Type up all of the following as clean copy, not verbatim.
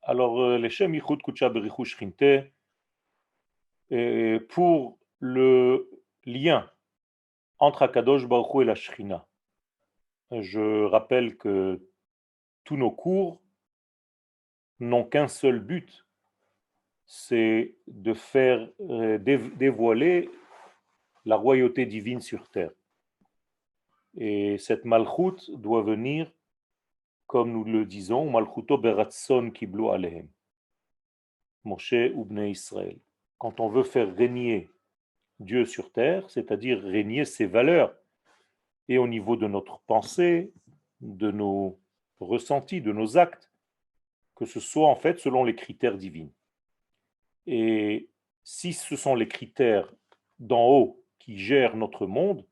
Alors, les Shem Yichud Kudsha Berichu Shchinte, pour le lien entre Akadosh Baruch Hu et la Shrina, je rappelle que tous nos cours n'ont qu'un seul but, c'est de faire dévoiler la royauté divine sur terre. Et cette malchut doit venir, comme nous le disons, malchuto beratson kiblu alehem, Moshe ou Bnei Israël. Quand on veut faire régner Dieu sur terre, c'est-à-dire régner ses valeurs, et au niveau de notre pensée, de nos ressentis, de nos actes, que ce soit en fait selon les critères divins. Et si ce sont les critères d'en haut qui gèrent notre monde,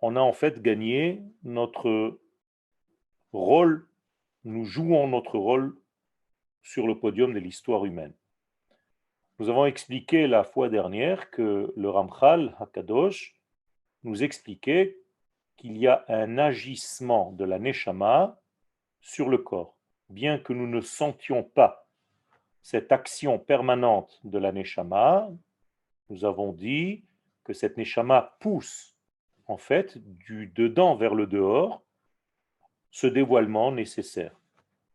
on a en fait gagné notre rôle, nous jouons notre rôle sur le podium de l'histoire humaine. Nous avons expliqué la fois dernière que le Ramchal Hakadosh nous expliquait qu'il y a un agissement de la Neshama sur le corps. Bien que nous ne sentions pas cette action permanente de la Neshama, nous avons dit que cette Neshama pousse en fait du dedans vers le dehors ce dévoilement nécessaire.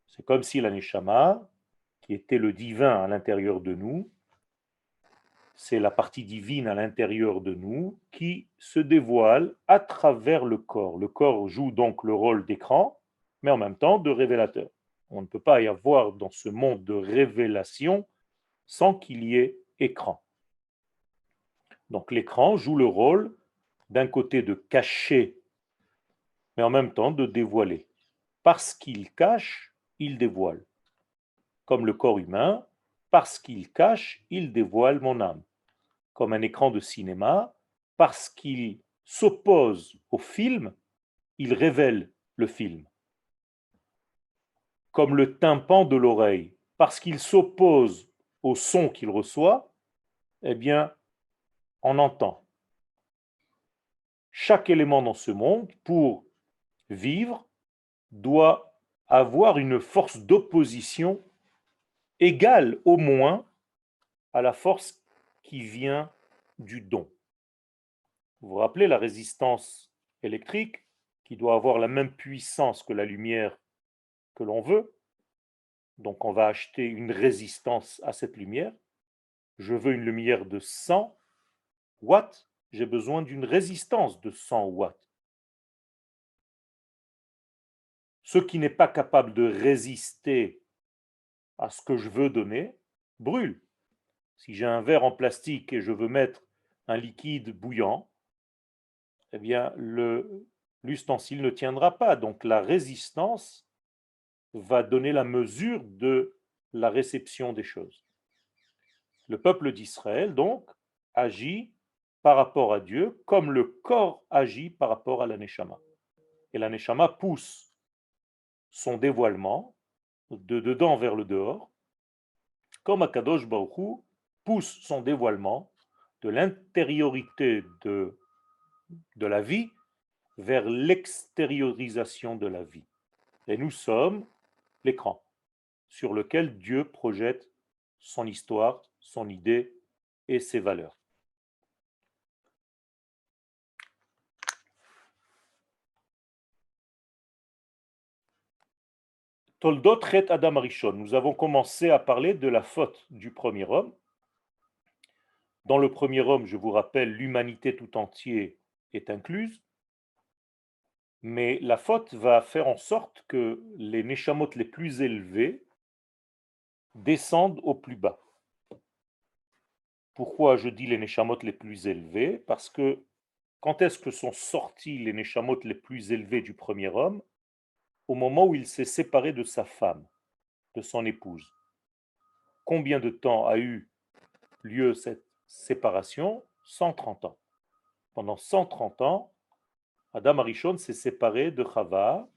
C'est comme si la Neshama, qui était le divin à l'intérieur de nous, c'est la partie divine à l'intérieur de nous qui se dévoile à travers le corps. Le corps joue donc le rôle d'écran, mais en même temps de révélateur. On ne peut pas y avoir dans ce monde de révélation sans qu'il y ait écran. Donc l'écran joue le rôle d'un côté de cacher, mais en même temps de dévoiler. Parce qu'il cache, il dévoile. Comme le corps humain, parce qu'il cache, il dévoile mon âme. Comme un écran de cinéma, parce qu'il s'oppose au film, il révèle le film. Comme le tympan de l'oreille, parce qu'il s'oppose au son qu'il reçoit, eh bien, on entend. Chaque élément dans ce monde, pour vivre, doit avoir une force d'opposition égale au moins à la force qui vient du don. Vous vous rappelez la résistance électrique qui doit avoir la même puissance que la lumière que l'on veut. Donc on va acheter une résistance à cette lumière. Je veux une lumière de 100 watts, j'ai besoin d'une résistance de 100 watts. Ce qui n'est pas capable de résister à ce que je veux donner brûle. Si j'ai un verre en plastique et je veux mettre un liquide bouillant, eh bien l'ustensile ne tiendra pas. Donc la résistance va donner la mesure de la réception des choses. Le peuple d'Israël, donc, agit par rapport à Dieu comme le corps agit par rapport à la Neshama. Et la Neshama pousse son dévoilement de dedans vers le dehors, comme Akadosh Baruch Hu pousse son dévoilement de l'intériorité de la vie vers l'extériorisation de la vie. Et nous sommes l'écran sur lequel Dieu projette son histoire, son idée et ses valeurs. Toldot Chet Adam Arishon. Nous avons commencé à parler de la faute du premier homme. Dans le premier homme, je vous rappelle, l'humanité tout entière est incluse, mais la faute va faire en sorte que les neshamot les plus élevés descendent au plus bas. Pourquoi je dis les neshamot les plus élevés? Parce que quand est-ce que sont sortis les neshamot les plus élevés du premier homme? Au moment où il s'est séparé de sa femme, de son épouse. Combien de temps a eu lieu cette séparation? 130 ans. Pendant 130 ans, Adam Arishon s'est séparé de Chava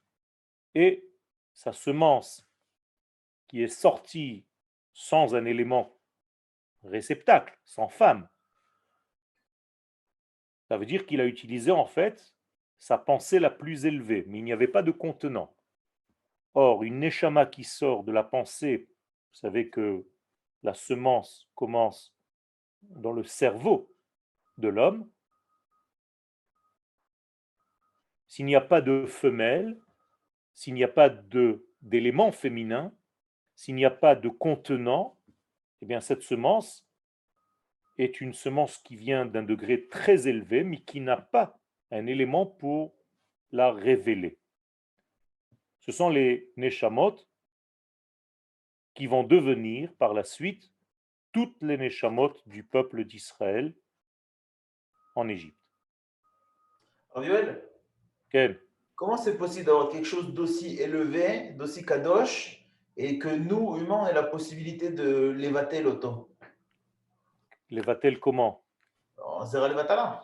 et sa semence qui est sortie sans un élément réceptacle, sans femme, ça veut dire qu'il a utilisé en fait sa pensée la plus élevée, mais il n'y avait pas de contenant. Or, une neshama qui sort de la pensée Vous savez que la semence commence dans le cerveau de l'homme. S'il n'y a pas de femelle, s'il n'y a pas d'élément féminin, s'il n'y a pas de contenant, eh bien cette semence est une semence qui vient d'un degré très élevé, mais qui n'a pas un élément pour la révéler. Ce sont les neshamot qui vont devenir par la suite toutes les neshamot du peuple d'Israël en Égypte. Alors, Yoel, Quel comment c'est possible d'avoir quelque chose d'aussi élevé, d'aussi kadosh, et que nous, humains, on ait la possibilité de l'évater l'auto? les va-t-elle comment? On Zera Levatala.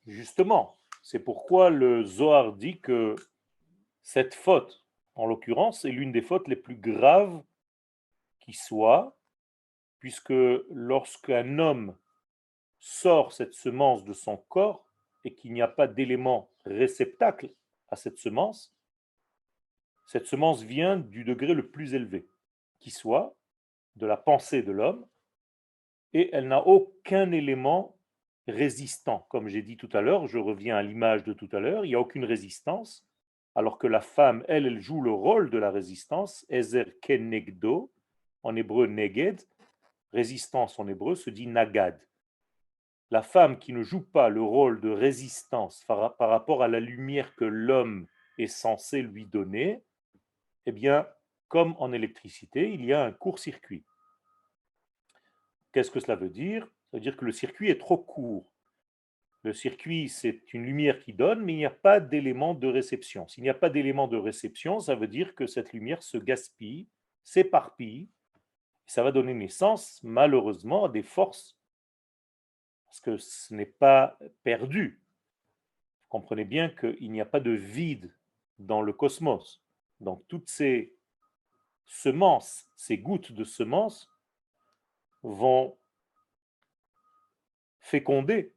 Justement, c'est pourquoi le Zohar dit que cette faute, en l'occurrence, est l'une des fautes les plus graves qui soit, puisque lorsqu'un homme sort cette semence de son corps et qu'il n'y a pas d'élément réceptacle à cette semence vient du degré le plus élevé qui soit, de la pensée de l'homme, et elle n'a aucun élément résistant. Comme j'ai dit tout à l'heure, je reviens à l'image de tout à l'heure, il n'y a aucune résistance, alors que la femme, elle, elle joue le rôle de la résistance, Ezer Kenegdo, en hébreu Neged, résistance en hébreu se dit Nagad. La femme qui ne joue pas le rôle de résistance par rapport à la lumière que l'homme est censé lui donner, eh bien, comme en électricité, il y a un court-circuit. Qu'est-ce que cela veut dire? Ça veut dire que le circuit est trop court. Le circuit, c'est une lumière qui donne, mais il n'y a pas d'élément de réception. S'il n'y a pas d'élément de réception, ça veut dire que cette lumière se gaspille, s'éparpille, ça va donner naissance, malheureusement, à des forces, parce que ce n'est pas perdu. Vous comprenez bien qu'il n'y a pas de vide dans le cosmos. Donc toutes ces semences, ces gouttes de semences vont féconder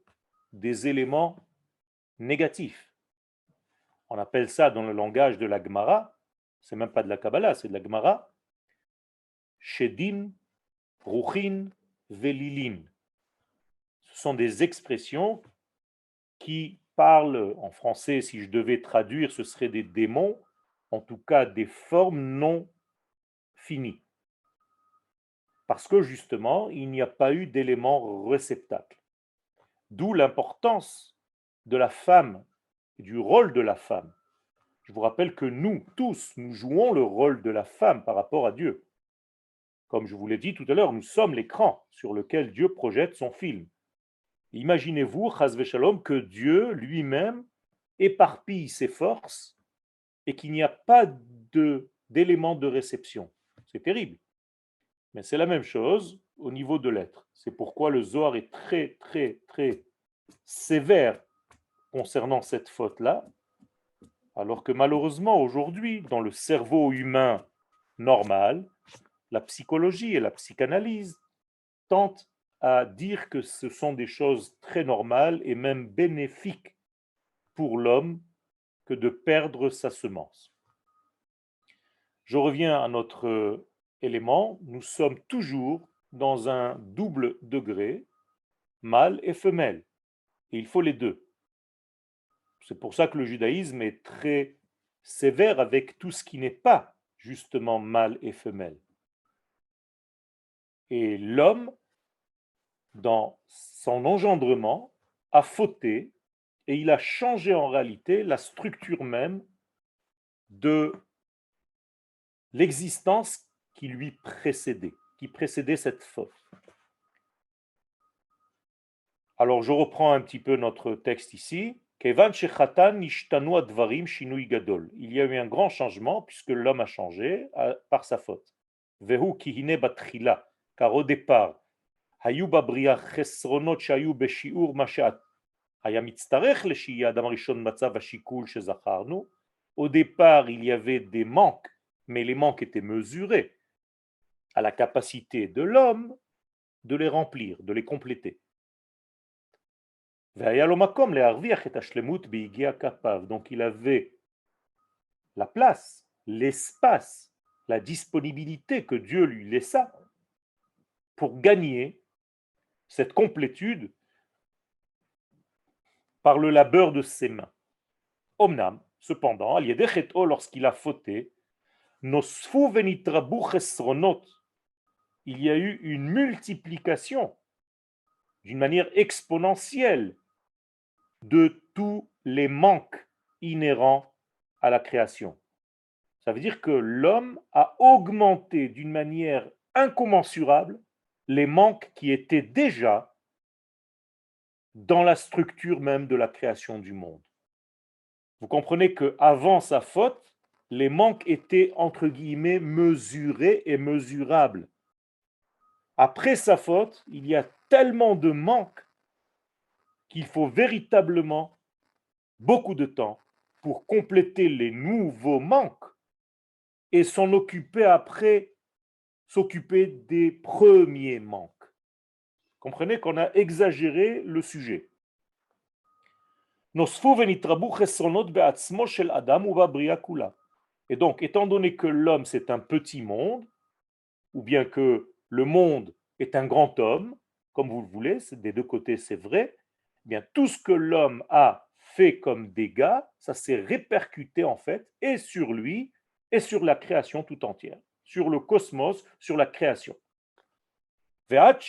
des éléments négatifs. On appelle ça dans le langage de la Gemara, c'est même pas de la Kabbalah, c'est de la Gemara, Shedim, Ruchin, Velilin. Ce sont des expressions qui parlent, en français, si je devais traduire, ce seraient des démons, en tout cas des formes non finies. Parce que justement, il n'y a pas eu d'élément réceptacle. D'où l'importance de la femme, du rôle de la femme. Je vous rappelle que nous, tous, nous jouons le rôle de la femme par rapport à Dieu. Comme je vous l'ai dit tout à l'heure, nous sommes l'écran sur lequel Dieu projette son film. Imaginez-vous, chas v'shalom, que Dieu lui-même éparpille ses forces et qu'il n'y a pas d'élément de réception. C'est terrible. Mais c'est la même chose au niveau de l'être. C'est pourquoi le Zohar est très, très, très sévère concernant cette faute-là, alors que malheureusement, aujourd'hui, dans le cerveau humain normal, la psychologie et la psychanalyse tentent à dire que ce sont des choses très normales et même bénéfiques pour l'homme que de perdre sa semence. Je reviens à notre élément. Nous sommes toujours dans un double degré, mâle et femelle. Et il faut les deux. C'est pour ça que le judaïsme est très sévère avec tout ce qui n'est pas justement mâle et femelle. Et l'homme, dans son engendrement, a fauté et il a changé en réalité la structure même de l'existence qui lui précédait, qui précédait cette faute. Alors je reprends un petit peu notre texte ici. Il y a eu un grand changement puisque l'homme a changé par sa faute. Car au départ, au départ, il y avait des manques, mais les manques étaient mesurés à la capacité de l'homme de les remplir, de les compléter. Donc il avait la place, l'espace la disponibilité que Dieu lui laissa pour gagner cette complétude par le labeur de ses mains. Omnam, cependant, lorsqu'il a fauté, nosfu venitrabu chesronot, il y a eu une multiplication d'une manière exponentielle de tous les manques inhérents à la création. Ça veut dire que l'homme a augmenté d'une manière incommensurable les manques qui étaient déjà dans la structure même de la création du monde. Vous comprenez qu'avant sa faute, les manques étaient entre guillemets mesurés et mesurables. Après sa faute, il y a tellement de manques qu'il faut véritablement beaucoup de temps pour compléter les nouveaux manques et s'en occuper après, s'occuper des premiers manques. Comprenez qu'on a exagéré le sujet. Et donc, étant donné que l'homme c'est un petit monde, ou bien que le monde est un grand homme, comme vous le voulez, des deux côtés c'est vrai, eh bien tout ce que l'homme a fait comme dégâts, ça s'est répercuté en fait et sur lui et sur la création tout entière, sur le cosmos, sur la création. Donc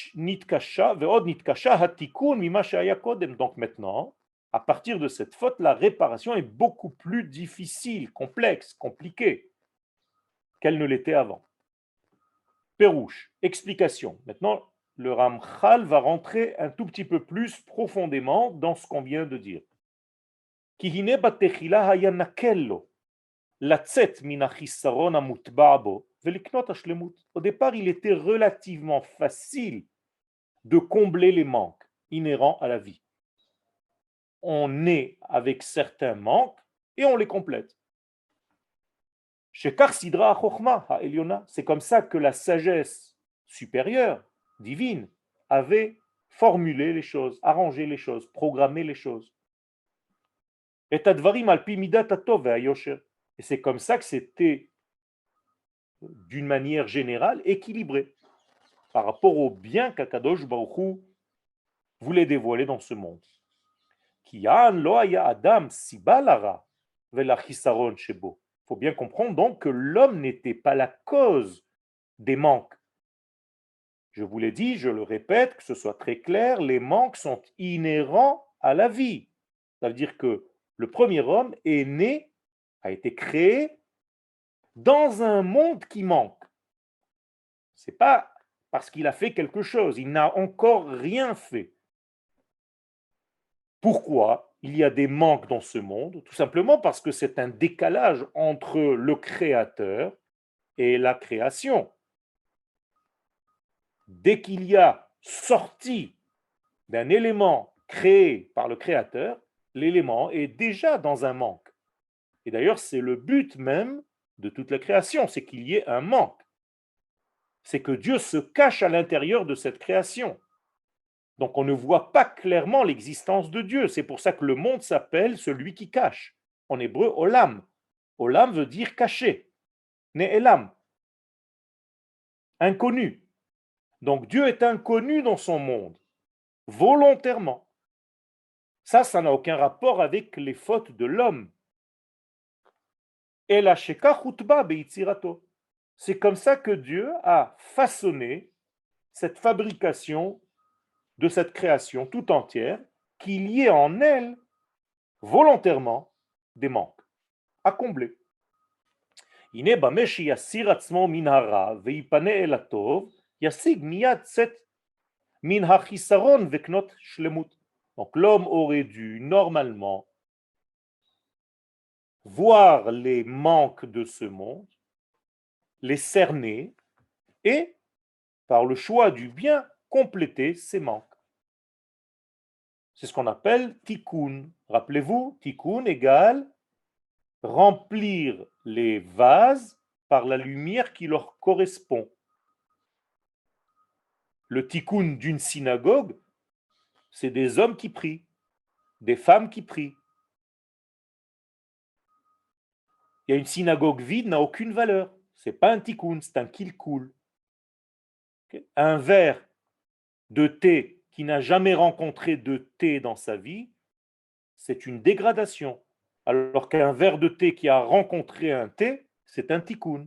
maintenant, à partir de cette faute, la réparation est beaucoup plus difficile, complexe, compliquée qu'elle ne l'était avant. Pérouche, explication. Maintenant, le Ramchal va rentrer un tout petit peu plus profondément dans ce qu'on vient de dire. Au départ, il était relativement facile de combler les manques inhérents à la vie. On est avec certains manques et on les complète. C'est comme ça que la sagesse supérieure, divine, avait formulé les choses, arrangé les choses, programmé les choses. Et c'est comme ça que c'était, d'une manière générale, équilibré par rapport au bien qu'Akadosh Baruch Hu voulait dévoiler dans ce monde. Il faut bien comprendre donc que l'homme n'était pas la cause des manques. Je vous l'ai dit, je le répète, que ce soit très clair, les manques sont inhérents à la vie. Ça veut dire que le premier homme est né, a été créé dans un monde qui manque. Ce n'est pas parce qu'il a fait quelque chose, il n'a encore rien fait. Pourquoi il y a des manques dans ce monde? Tout simplement parce que c'est un décalage entre le créateur et la création. Dès qu'il y a sorti d'un élément créé par le créateur, l'élément est déjà dans un manque. Et d'ailleurs, c'est le but même de toute la création, c'est qu'il y ait un manque. C'est que Dieu se cache à l'intérieur de cette création. Donc on ne voit pas clairement l'existence de Dieu. C'est pour ça que le monde s'appelle celui qui cache. En hébreu, olam. Olam veut dire caché. Ne'elam. Inconnu. Donc Dieu est inconnu dans son monde, volontairement. Ça n'a aucun rapport avec les fautes de l'homme. Et la sheka chutba beitzirato. C'est comme ça que Dieu a façonné cette fabrication de cette création tout entière, qu'il y ait en elle volontairement des manques à combler. הנה במה שיסיר עצמו מן הרע ויפנה אל הטוב, ישיג מיד צאת מן החיסרון וקנות שלמות. Donc l'homme aurait dû normalement voir les manques de ce monde, les cerner et, par le choix du bien, compléter ces manques. C'est ce qu'on appelle tikkun. Rappelez-vous, tikkun égale remplir les vases par la lumière qui leur correspond. Le tikkun d'une synagogue, c'est des hommes qui prient, des femmes qui prient. Il y a une synagogue vide, n'a aucune valeur. C'est pas un tikkun, c'est un kilkul. Ok. Un verre de thé qui n'a jamais rencontré de thé dans sa vie, c'est une dégradation. Alors qu'un verre de thé qui a rencontré un thé, c'est un tikkun.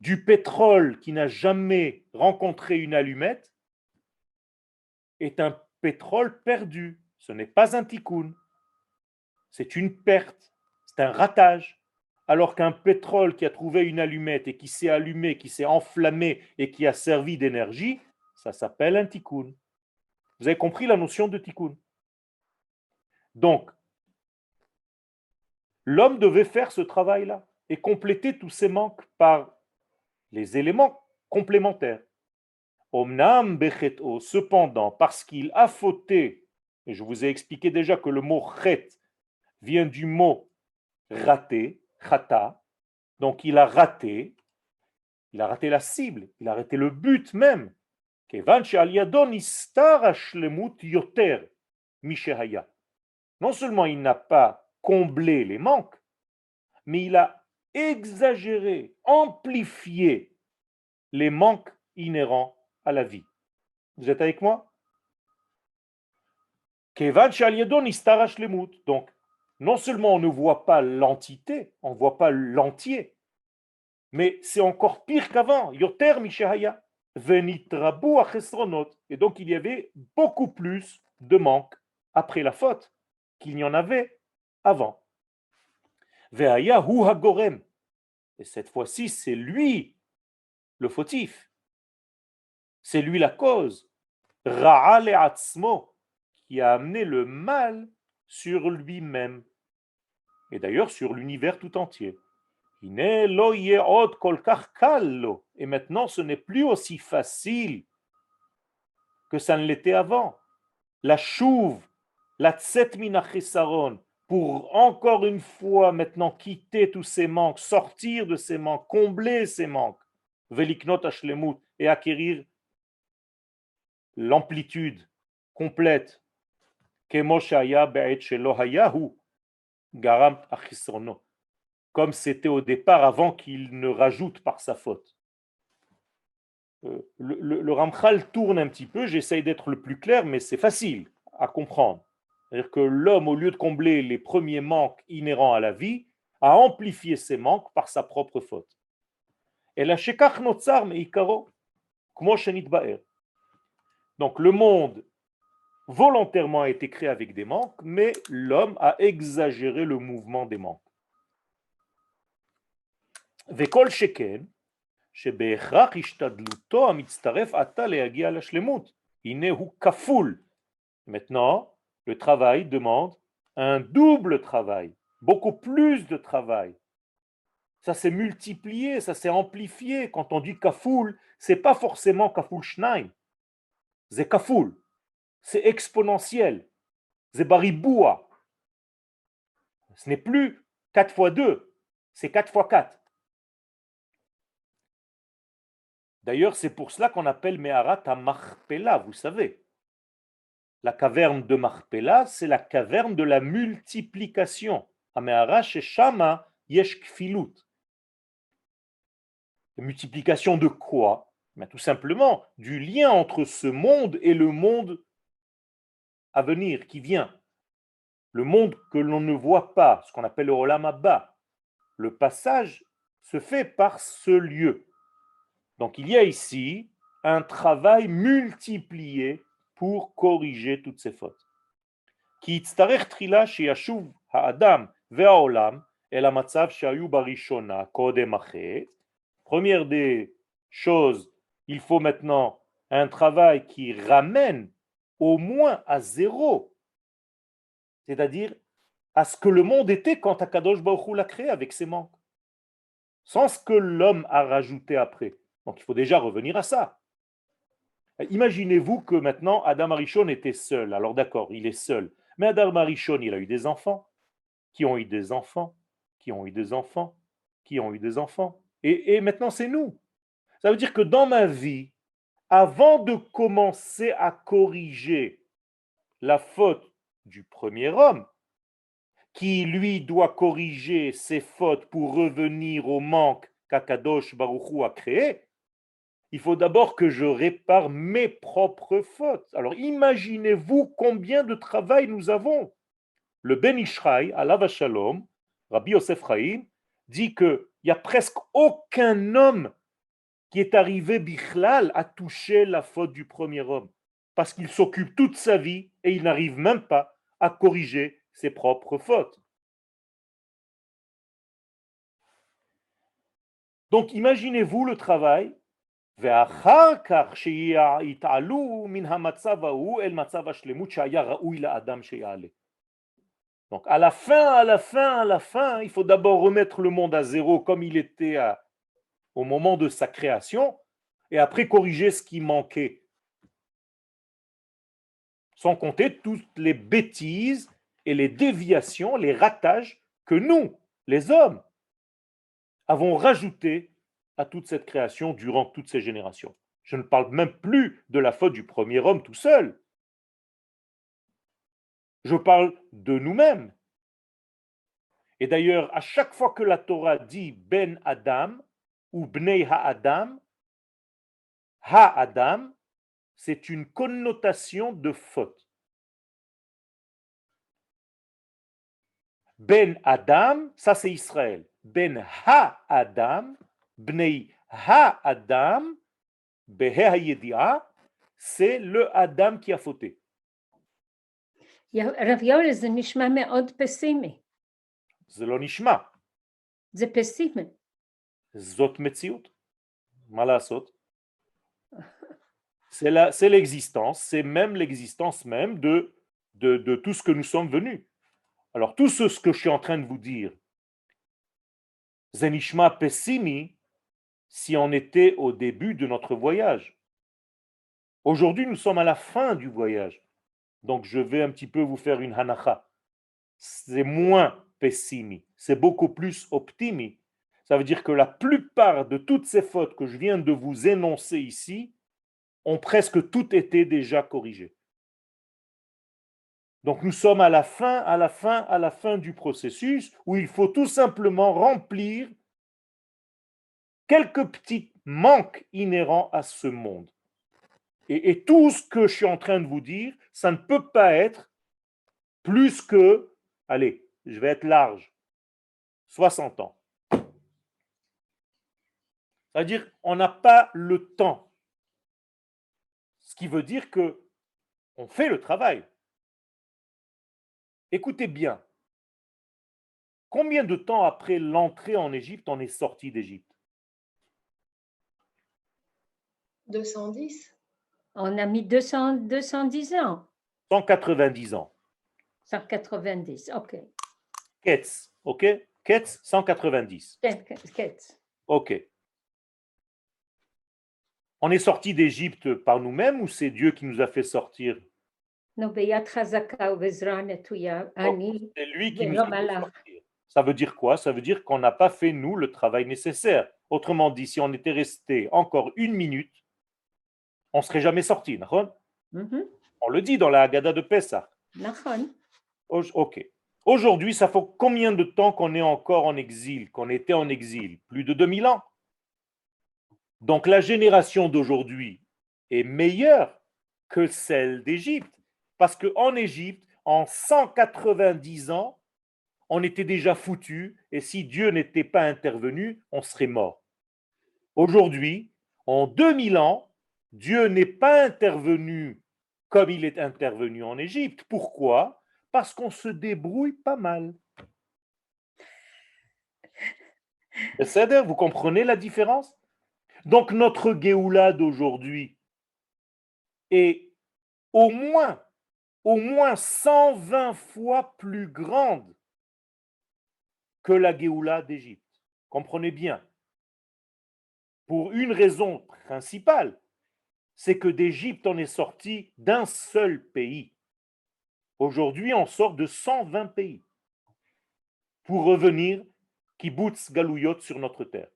Du pétrole qui n'a jamais rencontré une allumette est un pétrole perdu. Ce n'est pas un tikkun. C'est une perte. C'est un ratage. Alors qu'un pétrole qui a trouvé une allumette et qui s'est allumé, qui s'est enflammé et qui a servi d'énergie, ça s'appelle un tikkun. Vous avez compris la notion de tikkun? Donc, l'homme devait faire ce travail-là et compléter tous ses manques par les éléments complémentaires. Omnam bechet'o, cependant, parce qu'il a fauté, et je vous ai expliqué déjà que le mot chet vient du mot raté, chata, donc il a raté la cible, il a raté le but même. Kevan she'al nistar hashlemut yoter mishehaya. Non seulement il n'a pas comblé les manques, mais il a exagéré, amplifié les manques inhérents à la vie. Vous êtes avec moi? Donc, non seulement on ne voit pas l'entité, on ne voit pas l'entier, mais c'est encore pire qu'avant. Yoter mishahaya. Venitrabu achesronot. Et donc, il y avait beaucoup plus de manques après la faute qu'il n'y en avait avant. Ve'aya hu hagorem. Et cette fois-ci, c'est lui le fautif. C'est lui la cause. Ra'a le'atzmo, qui a amené le mal sur lui-même. Et d'ailleurs sur l'univers tout entier. Et maintenant, ce n'est plus aussi facile que ça ne l'était avant. La chouve, la tset minachisaron, pour encore une fois maintenant quitter tous ces manques, sortir de ces manques, combler ces manques, veliknot hashlemut, et acquérir l'amplitude complète. Kemo shaya be'et shelo hayahu garam achisrono, comme c'était au départ avant qu'il ne rajoute par sa faute. Le Ramchal tourne un petit peu, j'essaye d'être le plus clair, mais c'est facile à comprendre. C'est-à-dire que l'homme, au lieu de combler les premiers manques inhérents à la vie, a amplifié ses manques par sa propre faute. Et la shekach notzar meikaro, kmo shenit ba'er. Donc le monde volontairement a été créé avec des manques, mais l'homme a exagéré le mouvement des manques. Vekol sheken, שבהכרח השתדלותו המצטרף עתה להגיע לשלמות. הנה הוא כפול. Maintenant, le travail demande un double travail, beaucoup plus de travail. Ça s'est multiplié, ça s'est amplifié. Quand on dit kafoul, c'est pas forcément kafoul shnaim. C'est kafoul. C'est exponentiel. C'est bariboua. Ce n'est plus 4 fois 2, c'est 4 fois 4. D'ailleurs, c'est pour cela qu'on appelle Meharat à Marpella, vous savez. La caverne de Marpella, c'est la caverne de la multiplication. Amehara sheshama yesh kfilut. La multiplication de quoi? Ben, tout simplement du lien entre ce monde et le monde à venir, qui vient. Le monde que l'on ne voit pas, ce qu'on appelle le Olam Abba. Le passage se fait par ce lieu. Donc il y a ici un travail multiplié pour corriger toutes ces fautes. Ki yitztarech tchila sheyashuv ha'adam ve'ha'olam el ha'matzav shehayu barishona kodem hachet. Première des choses, il faut maintenant un travail qui ramène au moins à zéro, c'est-à-dire à ce que le monde était quand Akadosh Baruch Hu l'a créé avec ses manques, sans ce que l'homme a rajouté après. Donc il faut déjà revenir à ça. Imaginez-vous que maintenant Adam Arishon était seul. Alors d'accord, il est seul. Mais Adam Arishon, il a eu des enfants, qui ont eu des enfants, qui ont eu des enfants, qui ont eu des enfants. Et maintenant, c'est nous. Ça veut dire que dans ma vie, avant de commencer à corriger la faute du premier homme, qui lui doit corriger ses fautes pour revenir au manque qu'Akadosh Baruch Hu a créé, il faut d'abord que je répare mes propres fautes. Alors imaginez-vous combien de travail nous avons. Le Ben Ishraï, alav Shalom, Rabbi Yosef Chaim, dit qu'il n'y a presque aucun homme qui est arrivé bichlal à toucher la faute du premier homme. Parce qu'il s'occupe toute sa vie et il n'arrive même pas à corriger ses propres fautes. Donc imaginez-vous le travail. ואחר כך שיתעלו מן המצב ההוא אל מצב השלמות שהיה ראוי לאדם שיעלה. Donc à la fin, il faut d'abord remettre le monde à zéro comme il était au moment de sa création et après corriger ce qui manquait. Sans compter toutes les bêtises et les déviations, les ratages que nous, les hommes, avons rajoutés à toute cette création durant toutes ces générations. Je ne parle même plus de la faute du premier homme tout seul. Je parle de nous-mêmes. Et d'ailleurs, à chaque fois que la Torah dit Ben Adam ou Bnei Ha-Adam, Ha-Adam, c'est une connotation de faute. Ben Adam, ça c'est Israël. Ben Ha-Adam, Bnei Ha-Adam, Behe Ha-Yedi'a, c'est le Adam qui a fauté. רב יואל, זה נשמע מאוד פסימי. זה לא נשמע. זה פסימי. זאת מציאות. מה לעשות? C'est l'existence, c'est même l'existence même de tout ce que nous sommes venus. Alors tout ce que je suis en train de vous dire, Zenishma Pessimi, si on était au début de notre voyage. Aujourd'hui, nous sommes à la fin du voyage. Donc je vais un petit peu vous faire une hanacha. C'est moins pessimi, c'est beaucoup plus optimi. Ça veut dire que la plupart de toutes ces fautes que je viens de vous énoncer ici ont presque toutes été déjà corrigées. Donc nous sommes à la fin du processus où il faut tout simplement remplir quelques petits manques inhérents à ce monde. Et tout ce que je suis en train de vous dire, ça ne peut pas être plus que, allez, je vais être large, 60 ans. C'est-à-dire, on n'a pas le temps. Ce qui veut dire que on fait le travail. Écoutez bien. Combien de temps après l'entrée en Égypte, on est sorti d'Égypte? 210. On a mis 210 ans. 190 ans. 190, ok. Ketz, ok? Ketz, 190. Ketz. Ok. On est sorti d'Égypte par nous-mêmes ou c'est Dieu qui nous a fait sortir? No, ביד חזקה ובעזרה נטויה, אני C'est lui qui nous a ולא fait מלאך. sortir. Ça veut dire quoi? Ça veut dire qu'on n'a pas fait, nous, le travail nécessaire. Autrement dit, si on était resté encore une minute, on ne serait jamais sorti. Mhm. On le dit dans la Haggadah de Pessah. נכון. Ok. Aujourd'hui, ça fait combien de temps qu'on est encore en exil, qu'on était en exil? Plus de 2000 ans. Donc la génération d'aujourd'hui est meilleure que celle d'Égypte. Parce qu'en Égypte, en 190 ans, on était déjà foutu et si Dieu n'était pas intervenu, on serait mort. Aujourd'hui, en 2000 ans, Dieu n'est pas intervenu comme il est intervenu en Égypte. Pourquoi? Parce qu'on se débrouille pas mal. C'est-à-dire, vous comprenez la différence? Donc notre Géoula d'aujourd'hui est au moins 120 fois plus grande que la Géoula d'Égypte. Comprenez bien. Pour une raison principale, c'est que d'Égypte, on est sorti d'un seul pays. Aujourd'hui, on sort de 120 pays pour revenir kibbutz galouyot sur notre terre.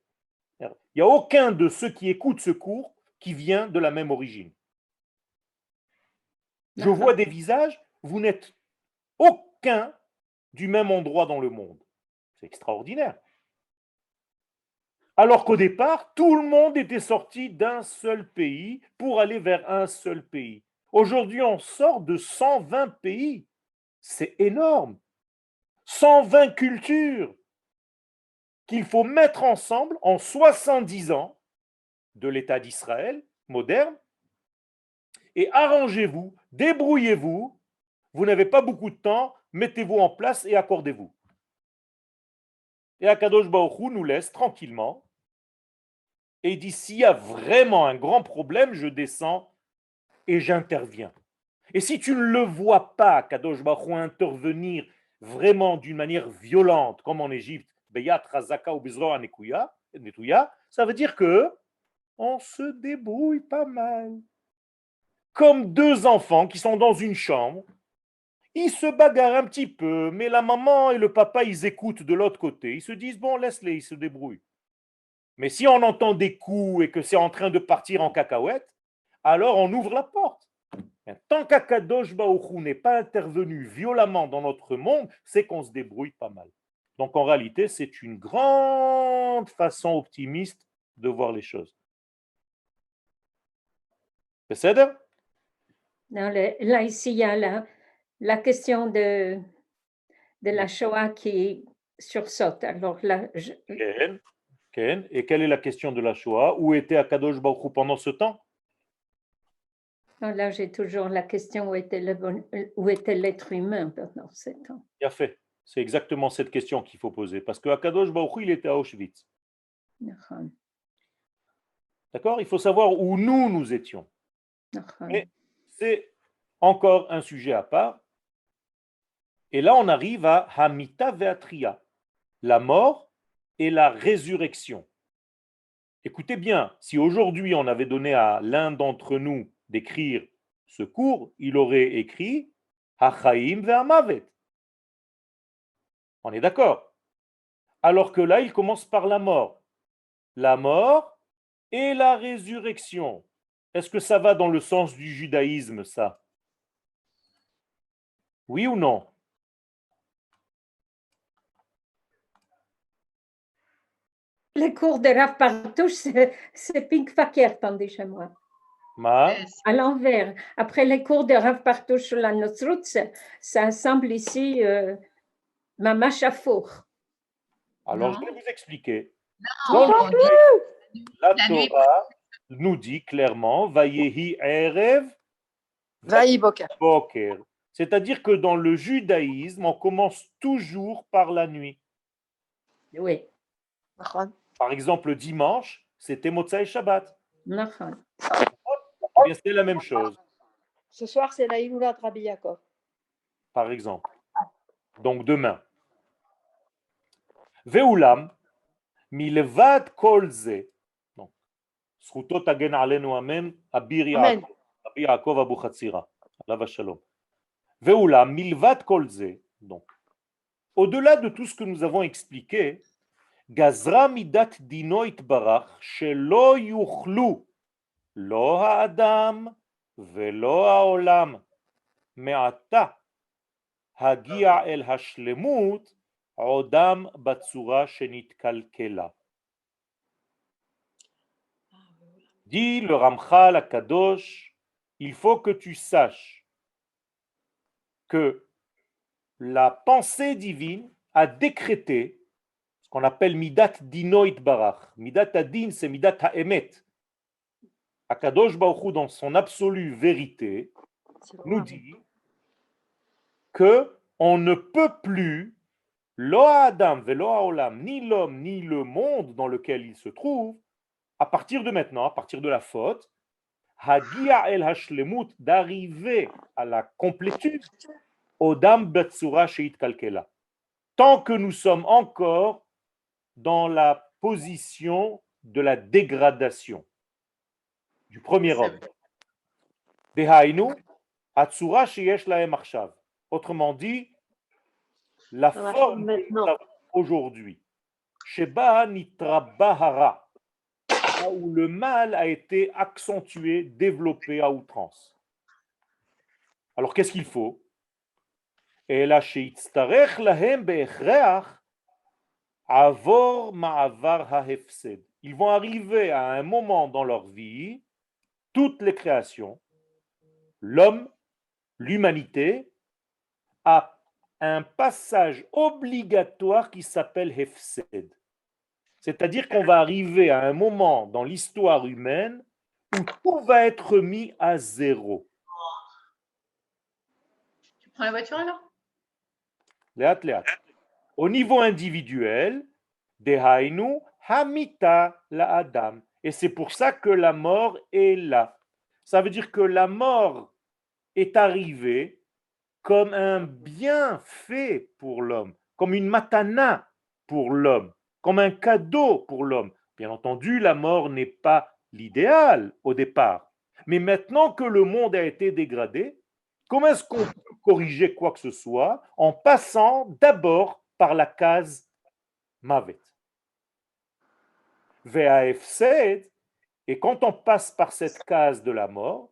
Il n'y a aucun de ceux qui écoutent ce cours qui vient de la même origine. Je vois des visages, vous n'êtes aucun du même endroit dans le monde. C'est extraordinaire. Alors qu'au départ, tout le monde était sorti d'un seul pays pour aller vers un seul pays. Aujourd'hui, on sort de 120 pays. C'est énorme. 120 cultures qu'il faut mettre ensemble en 70 ans de l'État d'Israël moderne. Et arrangez-vous, débrouillez-vous. Vous n'avez pas beaucoup de temps, mettez-vous en place et accordez-vous. Et Akadosh Baruch Hu nous laisse tranquillement. Et il dit, s'il y a vraiment un grand problème, je descends et j'interviens. Et si tu ne le vois pas, Kadosh Baruch Hu, intervenir vraiment d'une manière violente, comme en Égypte, Beyat Razaka ou Bizro Netouya, ça veut dire que on se débrouille pas mal. Comme deux enfants qui sont dans une chambre, ils se bagarrent un petit peu, mais la maman et le papa, ils écoutent de l'autre côté. Ils se disent, bon, laisse-les, ils se débrouillent. Mais si on entend des coups et que c'est en train de partir en cacahuète, alors on ouvre la porte. Tant qu'Akadosh Baruch Hu n'est pas intervenu violemment dans notre monde, c'est qu'on se débrouille pas mal. Donc en réalité, c'est une grande façon optimiste de voir les choses. C'est ça? Là, ici, il y a la question de la Shoah qui sursaute. Alors là, Ken, Ken. Et quelle est la question de la Shoah? Où était Akadosh Baruch Hu pendant ce temps? non, là, j'ai toujours la question où était l'être humain pendant ce temps. Bien fait. C'est exactement cette question qu'il faut poser. Parce que Akadosh Baruch Hu, il était à Auschwitz. Nachon, D'accord? Il faut savoir où nous étions. nachon. Mais c'est encore un sujet à part. Et là, on arrive à Hamita Veatria, la mort et la résurrection. Écoutez bien, si aujourd'hui on avait donné à l'un d'entre nous d'écrire ce cours, il aurait écrit Hachaim ve'amavet. On est d'accord? Alors que là, il commence par la mort. La mort et la résurrection. Est-ce que ça va dans le sens du judaïsme, ça? Oui ou non? Les cours de Rav Partouche, c'est Pink Fakir, tandis chez moi. Ma? À l'envers. Après les cours de Rav Partouche sur la Nosrout, ça semble ici Mamash Afour. Alors, Non. je vais vous expliquer. Non, Dans on le dit judaïsme, la la nuit. Torah nous dit clairement Vayehi Erev Vaï Boker. Boker. C'est-à-dire que dans le judaïsme, on commence toujours par la nuit. Oui, Nachon. Par exemple, dimanche, c'était Motsai Shabbat. nachon. Eh bien, c'est la même chose, Ce soir, c'est la Iloula de Rabbi Yaakov. par exemple. Donc demain. Ve'ulam, milvad kolze. Donc, zchuto tagen alenu amen, Abir Amen. Yaakov Abu Chatzira. Alav Shalom. Ve'ulam, milvad kolze. Donc, au-delà de tout ce que nous avons expliqué, Gazra midat dino itbarach shelo yuchlu lo ha'adam velo ha'olam me'ata hagia el hashlemut odam batsura shenitkalkela. Dit le Ramchal à Kadosh, il faut que tu saches que la pensée divine a décrété ce qu'on appelle Midat Dinoit Barach. Midat Adin, c'est Midat Ha'emet. Akadosh Baruch Hu, dans son absolue vérité, nous dit que on ne peut plus, lo Adam velo Olam, ni l'homme ni le monde dans lequel il se trouve, à partir de maintenant, à partir de la faute, Hagia el Hashlemut, d'arriver à la complétude, Odam Betsura Sheit Kalkela. Tant que nous sommes encore dans la position de la dégradation du premier homme. Dehainu, Atsura Sheyesh Lahem Arshav. Autrement dit, la Dans la forme forme que nous maintenant. avons aujourd'hui, Sheba Nitra Bahara, là où le mal a été accentué, développé à outrance. Alors qu'est-ce qu'il faut? Et là, Sheitztarech Lahem Be'echreach, Avor Ma'avar HaHefsed. ils vont arriver à un moment dans leur vie, toutes les créations, l'homme, l'humanité, à un passage obligatoire qui s'appelle Hefsed. C'est-à-dire qu'on va arriver à un moment dans l'histoire humaine où tout va être mis à zéro. Tu prends la voiture alors? Léat, léat. Au niveau individuel, Dehainu Hamita la Adam. Et c'est pour ça que la mort est là. Ça veut dire que la mort est arrivée comme un bienfait pour l'homme, comme une matana pour l'homme, comme un cadeau pour l'homme. Bien entendu, la mort n'est pas l'idéal au départ. Mais maintenant que le monde a été dégradé, comment est-ce qu'on peut corriger quoi que ce soit en passant d'abord par la case Mavet? VAFC, et quand on passe par cette case de la mort,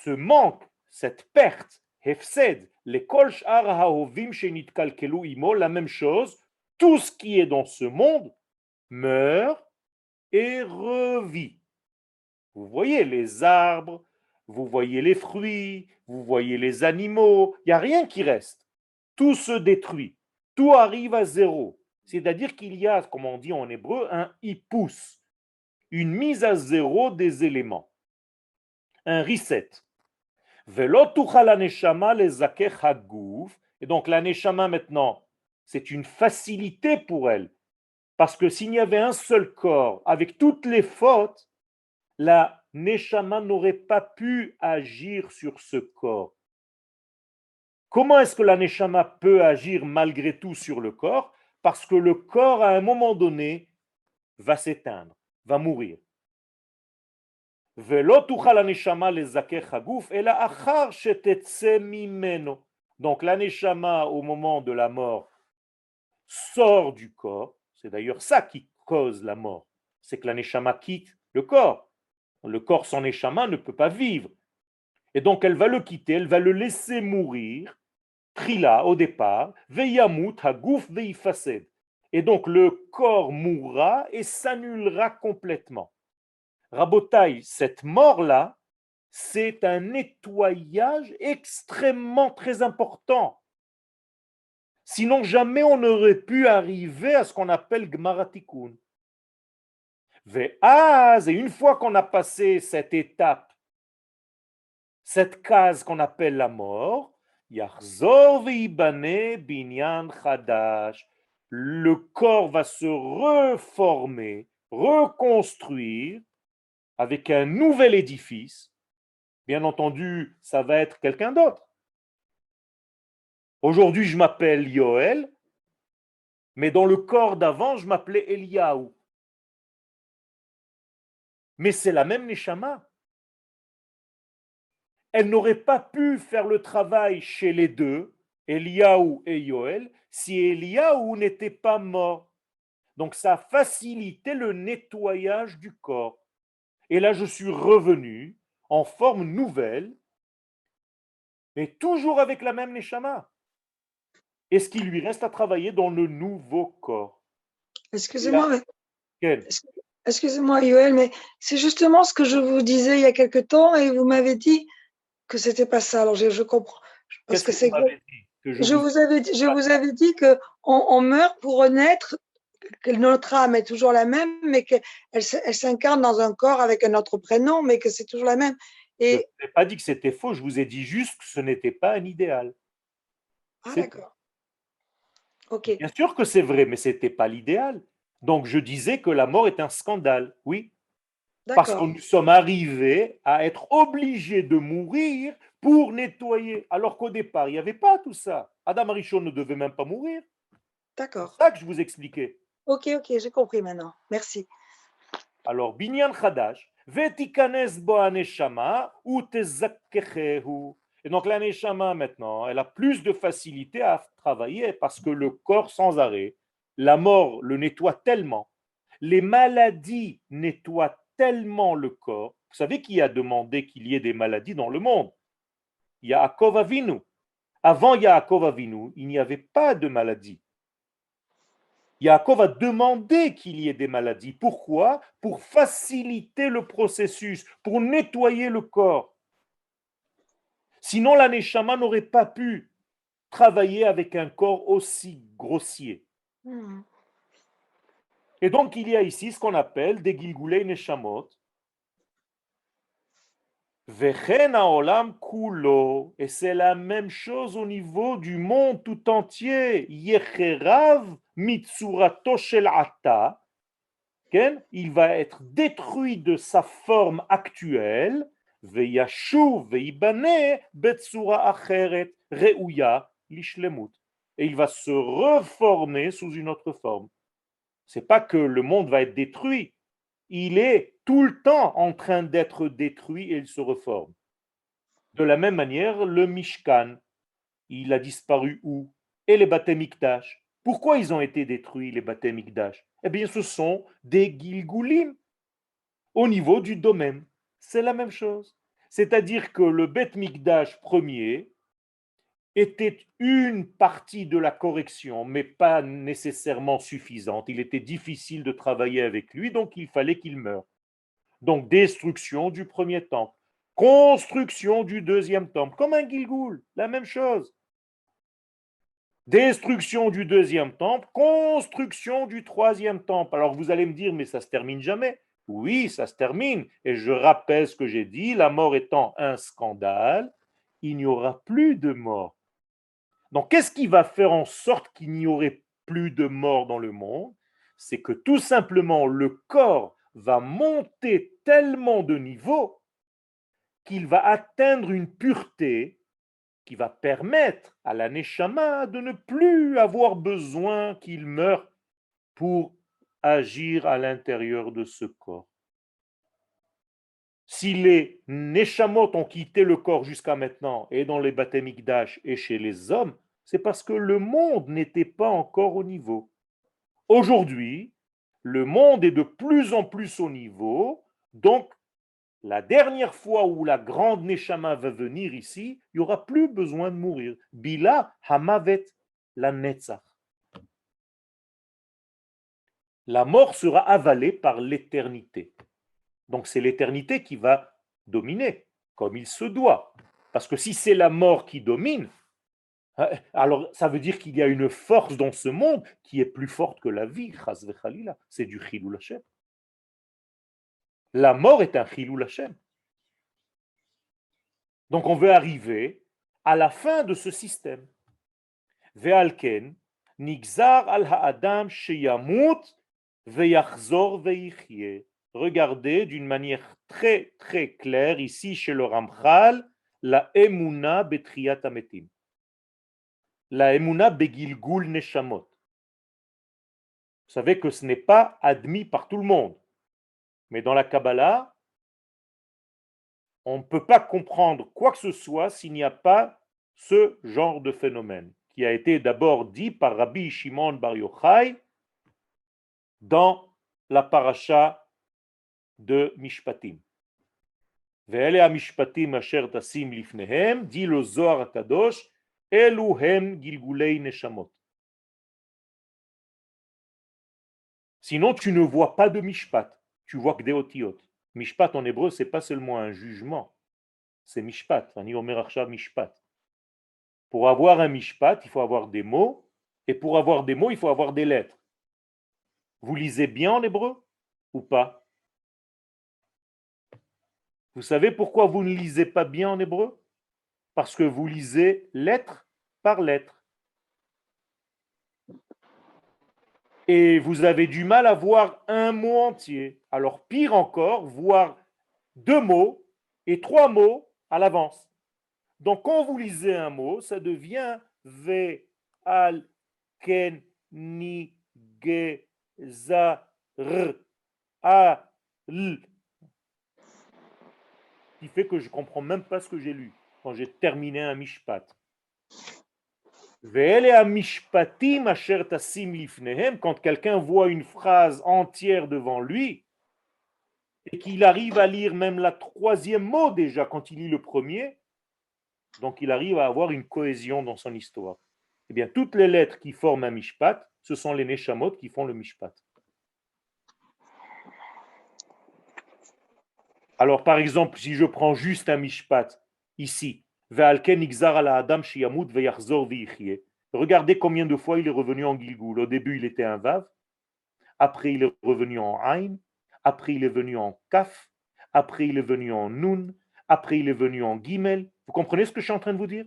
ce manque, cette perte, Hefsed, les kol sh'ar ha'ovim shenitkalkelu imo, la même chose, tout ce qui est dans ce monde meurt et revit. Vous voyez les arbres, vous voyez les fruits, vous voyez les animaux, il n'y a rien qui reste. Tout se détruit, tout arrive à zéro. C'est-à-dire qu'il y a, comme on dit en hébreu, un hippus, une mise à zéro des éléments, un reset. Et donc la neshama maintenant, c'est une facilité pour elle. Parce que s'il y avait un seul corps avec toutes les fautes, la neshama n'aurait pas pu agir sur ce corps. Comment est-ce que la neshama peut agir malgré tout sur le corps? Parce que le corps, à un moment donné, va s'éteindre, va mourir. Donc la neshama, au moment de la mort, sort du corps. C'est d'ailleurs ça qui cause la mort. C'est que la neshama quitte le corps. Le corps sans neshama ne peut pas vivre. Et donc elle va le quitter, elle va le laisser mourir, trila au départ, veyamut haguf veifased. Et donc le corps mourra et s'annulera complètement. Rabotaï, cette mort-là, c'est un nettoyage extrêmement très important. Sinon, jamais on n'aurait pu arriver à ce qu'on appelle Gmaratikun. Ve'az, et une fois qu'on a passé cette étape, cette case qu'on appelle la mort, Yachzor ve'ibane binyan chadash, le corps va se reformer, reconstruire avec un nouvel édifice. Bien entendu, ça va être quelqu'un d'autre. Aujourd'hui, je m'appelle Yoel, mais dans le corps d'avant, je m'appelais Eliaou. Mais c'est la même Neshama. Elle n'aurait pas pu faire le travail chez les deux, Eliaou et Yoel, si Eliaou n'était pas mort. Donc ça a facilité le nettoyage du corps. Et là, je suis revenu en forme nouvelle, mais toujours avec la même Neshama. Et ce qui lui reste à travailler dans le nouveau corps. Excusez-moi, Ken, excusez-moi, Yoël, mais c'est justement ce que je vous disais il y a quelque temps et vous m'avez dit que c'était pas ça. Alors je comprends. Parce qu'est-ce que que vous m'avez dit que je vous avais dit que on meurt pour renaître, que notre âme est toujours la même, mais qu'elle s'incarne dans un corps avec un autre prénom, mais que c'est toujours la même. Je Et n'ai pas dit que c'était faux, je vous ai dit juste que ce n'était pas un idéal. ah C'est- d'accord. Ok, Bien sûr que c'est vrai, mais ce n'était pas l'idéal. Donc je disais que la mort est un scandale, oui, parce que d'accord, nous sommes arrivés à être obligés de mourir pour nettoyer, alors qu'au départ, il n'y avait pas tout ça. Adam Arishon ne devait même pas mourir. C'est d'accord. ça que je vous expliquais. Ok, j'ai compris maintenant. Merci. Alors, binyan chadash, vetikanes bo aneshama ou tezakkechehu. Et donc, la neshama, maintenant, elle a plus de facilité à travailler parce que le corps sans arrêt, la mort le nettoie tellement, les maladies nettoient tellement le corps. Vous savez qui a demandé qu'il y ait des maladies dans le monde? Yaakov Avinu. Avant Yaakov Avinu, il n'y avait pas de maladie. Yaakov a demandé qu'il y ait des maladies. Pourquoi? Pour faciliter le processus, pour nettoyer le corps. Sinon, la Neshama n'aurait pas pu travailler avec un corps aussi grossier. Et donc, il y a ici ce qu'on appelle des Gilgulei Neshamot. Vechen haolam kulo. Et c'est la même chose au niveau du monde tout entier. Yecherav mitsurato shel ata. Il va être détruit de sa forme actuelle. Veyashuv veibane betsura acheret reuya lishlemut. Et il va se reformer sous une autre forme. C'est pas que le monde va être détruit, il est tout le temps en train d'être détruit et il se reforme. De la même manière, le Mishkan, il a disparu où? Et les Bate Mikdash. Pourquoi ils ont été détruits, les Bate Mikdash? Eh bien, ce sont des Gilgulim au niveau du domaine. C'est la même chose. C'est-à-dire que le Bet Mikdash premier était une partie de la correction, mais pas nécessairement suffisante. Il était difficile de travailler avec lui, donc il fallait qu'il meure. Donc destruction du premier temple, construction du deuxième temple, comme un Gilgoul, la même chose. Destruction du deuxième temple, construction du troisième temple. Alors vous allez me dire, mais ça se termine jamais. Oui, ça se termine. Et je rappelle ce que j'ai dit, la mort étant un scandale, il n'y aura plus de mort. Donc, qu'est-ce qui va faire en sorte qu'il n'y aurait plus de mort dans le monde? C'est que tout simplement le corps va monter tellement de niveau qu'il va atteindre une pureté qui va permettre à la Neshama de ne plus avoir besoin qu'il meure pour agir à l'intérieur de ce corps. Si les Neshamot ont quitté le corps jusqu'à maintenant, et dans les Bate Mikdash et chez les hommes, c'est parce que le monde n'était pas encore au niveau. Aujourd'hui, le monde est de plus en plus au niveau, donc la dernière fois où la grande Neshama va venir ici, il n'y aura plus besoin de mourir. Bila hamavet la netzach. La mort sera avalée par l'éternité. Donc c'est l'éternité qui va dominer, comme il se doit. Parce que si c'est la mort qui domine, alors ça veut dire qu'il y a une force dans ce monde qui est plus forte que la vie. C'est du Chilul Hashem. La mort est un Chilul Hashem. Donc on veut arriver à la fin de ce système. Ve'alken, nigzar al ha'adam sheyamut ve'yachzor ve'yichye. Regardez d'une manière très très claire ici chez le Ramchal la emuna betriat ametim, la emuna begilgul neshamot. Vous savez que ce n'est pas admis par tout le monde, mais dans la Kabbalah, on ne peut pas comprendre quoi que ce soit s'il n'y a pas ce genre de phénomène qui a été d'abord dit par Rabbi Shimon Bar Yochai dans la paracha de Mishpatim. Ve'ele ha-mishpatim asher tasim lifnehem, dit le Zohar HaKadosh, elu hem gilgulei neshamot. Sinon, tu ne vois pas de mishpat, tu vois que des otiot. Mishpat en hébreu, c'est pas seulement un jugement, c'est mishpat. Ani omer achshav mishpat. Pour avoir un mishpat, il faut avoir des mots, et pour avoir des mots, il faut avoir des lettres. Vous lisez bien en hébreu ou pas? Vous savez pourquoi vous ne lisez pas bien en hébreu? Parce que vous lisez lettre par lettre. Et vous avez du mal à voir un mot entier. Alors pire encore, voir deux mots et trois mots à l'avance. Donc quand vous lisez un mot, ça devient ve al ken ni ge za r a l, qui fait que je ne comprends même pas ce que j'ai lu quand j'ai terminé un mishpat. Quand quelqu'un voit une phrase entière devant lui et qu'il arrive à lire même la troisième mot déjà quand il lit le premier, donc il arrive à avoir une cohésion dans son histoire. Eh bien, toutes les lettres qui forment un mishpat, ce sont les neshamot qui font le mishpat. Alors, par exemple, si je prends juste un mishpat, ici, Ve'alken igzar ala adam sheyamut ve'yachzor ve'yichyeh. Regardez combien de fois il est revenu en Gilgoul. Au début, il était un Vav, après, il est revenu en Aïn, après, il est venu en Kaf, après, il est venu en Nun, après, il est venu en Gimel. Vous comprenez ce que je suis en train de vous dire?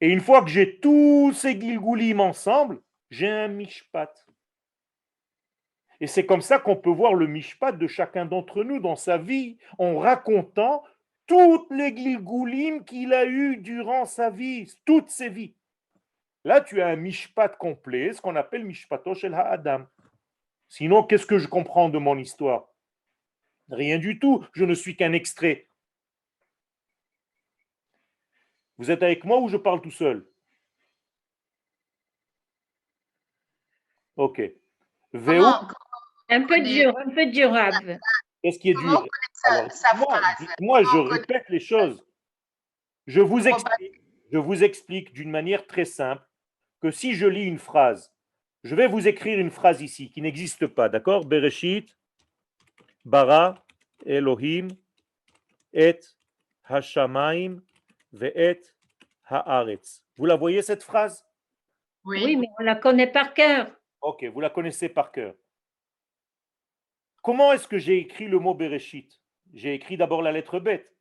Et une fois que j'ai tous ces Gilgoulim ensemble, j'ai un mishpat. Et c'est comme ça qu'on peut voir le mishpat de chacun d'entre nous dans sa vie, en racontant toutes les Gilgoulim qu'il a eu durant sa vie, toutes ses vies. Là, tu as un mishpat complet, ce qu'on appelle mishpato shel ha'adam. Sinon, qu'est-ce que je comprends de mon histoire? Rien du tout, je ne suis qu'un extrait. Vous êtes avec moi ou je parle tout seul? Ok. Véo, Un peu dur, Rav. qu'est-ce qui est Comment on dur? connaît Alors, sa dites-moi, phrase? dites-moi, je Comment on connaît- répète les choses. Je vous explique d'une manière très simple que si je lis une phrase, je vais vous écrire une phrase ici qui n'existe pas, d'accord? Bereshit, bara, Elohim, et hashamayim, ve'et haaretz. Vous la voyez cette phrase? Oui, mais on la connaît par cœur. Ok, vous la connaissez par cœur. Comment est-ce que j'ai écrit le mot Bereshit? J'ai écrit d'abord la lettre bête.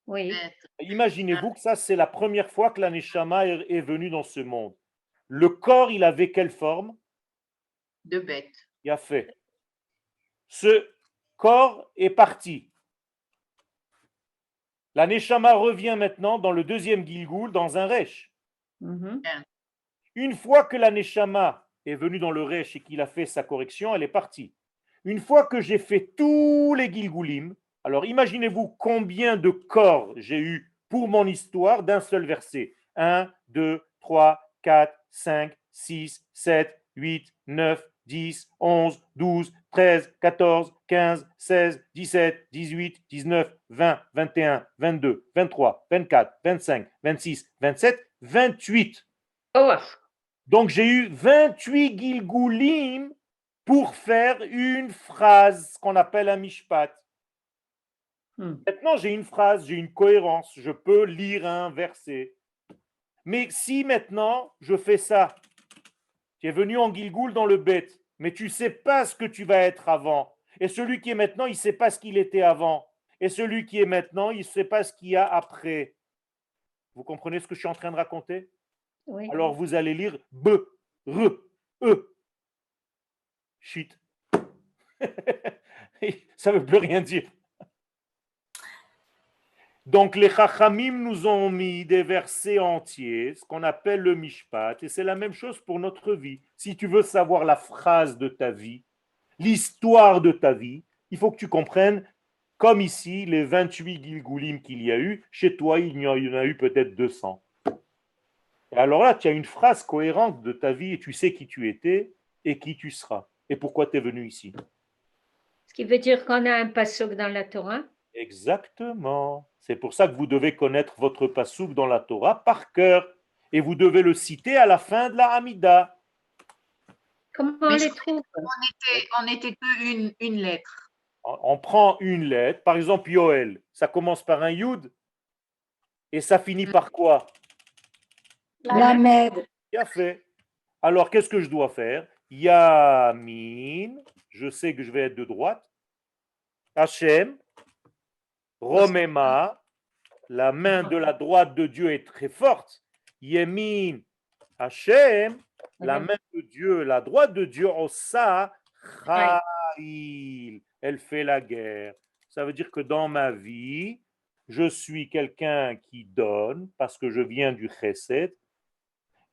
Oui. Imaginez-vous que ça, c'est la première fois que la Neshama est venue dans ce monde. Le corps, il avait quelle forme? De bête. Il a fait. Ce corps est parti. La Neshama revient maintenant dans le deuxième Gilgoul, dans un Resh. Mhm. Une fois que la Neshama est venue dans le Resh et qu'il a fait sa correction, elle est partie. Une fois que j'ai fait tous les Gilgoulim, alors imaginez-vous combien de corps j'ai eu pour mon histoire d'un seul verset. 1, 2, 3, 4, 5, 6, 7, 8, 9, 10, 11, 12, 13, 14, 15, 16, 17, 18, 19, 20, 21, 22, 23, 24, 25, 26, 27, 28. Oh, Donc j'ai eu 28 Gilgoulim pour faire une phrase qu'on appelle un mishpat. Maintenant, j'ai une phrase, j'ai une cohérence, je peux lire un verset. Mais si maintenant je fais ça, tu es venu en Gilgoul dans le bête, mais tu ne sais pas ce que tu vas être avant. Et celui qui est maintenant, il ne sait pas ce qu'il était avant. Et celui qui est maintenant, il ne sait pas ce qu'il y a après. Vous comprenez ce que je suis en train de raconter? oui. Alors vous allez lire B, R, E. Shit. Ça ne veut plus rien dire. Donc les Chachamim nous ont mis des versets entiers, ce qu'on appelle le Mishpat, et c'est la même chose pour notre vie. Si tu veux savoir la phrase de ta vie, l'histoire de ta vie, il faut que tu comprennes, comme ici, les 28 Gilgoulim qu'il y a eu, chez toi, il y en a eu peut-être 200. Et alors là, tu as une phrase cohérente de ta vie et tu sais qui tu étais et qui tu seras et pourquoi tu es venu ici. Ce qui veut dire qu'on a un pasuk dans la Torah. Exactement. C'est pour ça que vous devez connaître votre pasouk dans la Torah par cœur et vous devez le citer à la fin de la Hamida. Comment on Mais les trouve? on était que une lettre. On prend une lettre, par exemple Yoel, ça commence par un Yud et ça finit par quoi? Lamed. Bien fait. Alors qu'est-ce que je dois faire? Yamin, je sais que je vais être de droite. Hachem, Romema, la main de la droite de Dieu est très forte. Yemin, Hachem, la main de Dieu, la droite de Dieu, Osa, Cha'il, elle fait la guerre. Ça veut dire que dans ma vie, je suis quelqu'un qui donne parce que je viens du Chesed.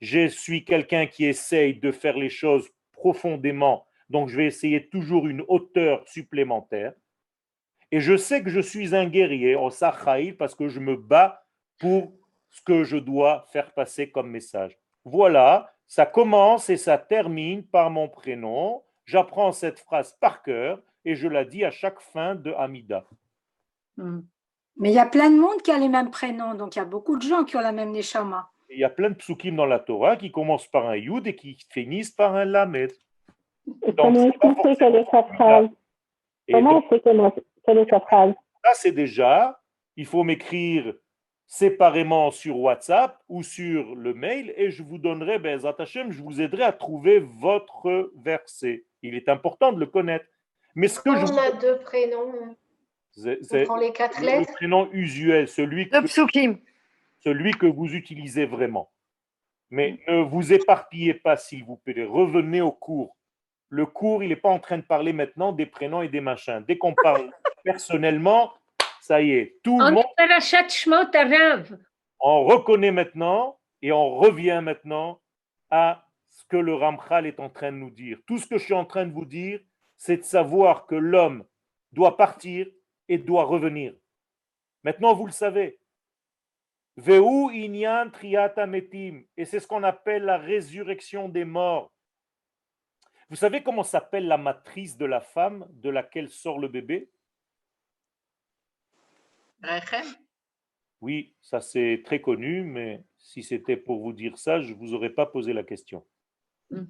Je suis quelqu'un qui essaye de faire les choses profondément, donc je vais essayer toujours une hauteur supplémentaire. Et je sais que je suis un guerrier, au Sachaïl, parce que je me bats pour ce que je dois faire passer comme message. Voilà, ça commence et ça termine par mon prénom. J'apprends cette phrase par cœur et je la dis à chaque fin de Hamida. Mais il y a plein de monde qui a les mêmes prénoms, donc il y a beaucoup de gens qui ont la même Neshama. Il y a plein de psukim dans la Torah qui commencent par un yud et qui finissent par un lamed. Et Donc, comment c'est pas expliquer quelle est sa forcément phrase? Et Comment donc, on sait quelle est sa phrase? ça, c'est déjà, il faut m'écrire séparément sur WhatsApp ou sur le mail et je vous donnerai, Be'ezrat Hashem, je vous aiderai à trouver votre verset. Il est important de le connaître. Mais ce que Quand je on vous a deux prénoms, on c'est prend les 4 le lettres. prénom usuel, celui De psukim. que vous utilisez vraiment. Mais ne vous éparpillez pas, s'il vous plaît. Revenez au cours. Le cours, il n'est pas en train de parler maintenant des prénoms et des machins. Dès qu'on parle personnellement, ça y est, tout le En monde, Parashat Shmot Arav, on reconnaît maintenant et on revient maintenant à ce que le Ramchal est en train de nous dire. Tout ce que je suis en train de vous dire, c'est de savoir que l'homme doit partir et doit revenir. Maintenant, vous le savez. Veu inyan triata metim. Et c'est ce qu'on appelle la résurrection des morts. Vous savez comment s'appelle la matrice de la femme de laquelle sort le bébé? Rechem. Oui, ça c'est très connu, mais si c'était pour vous dire ça, je ne vous aurais pas posé la question. Mm.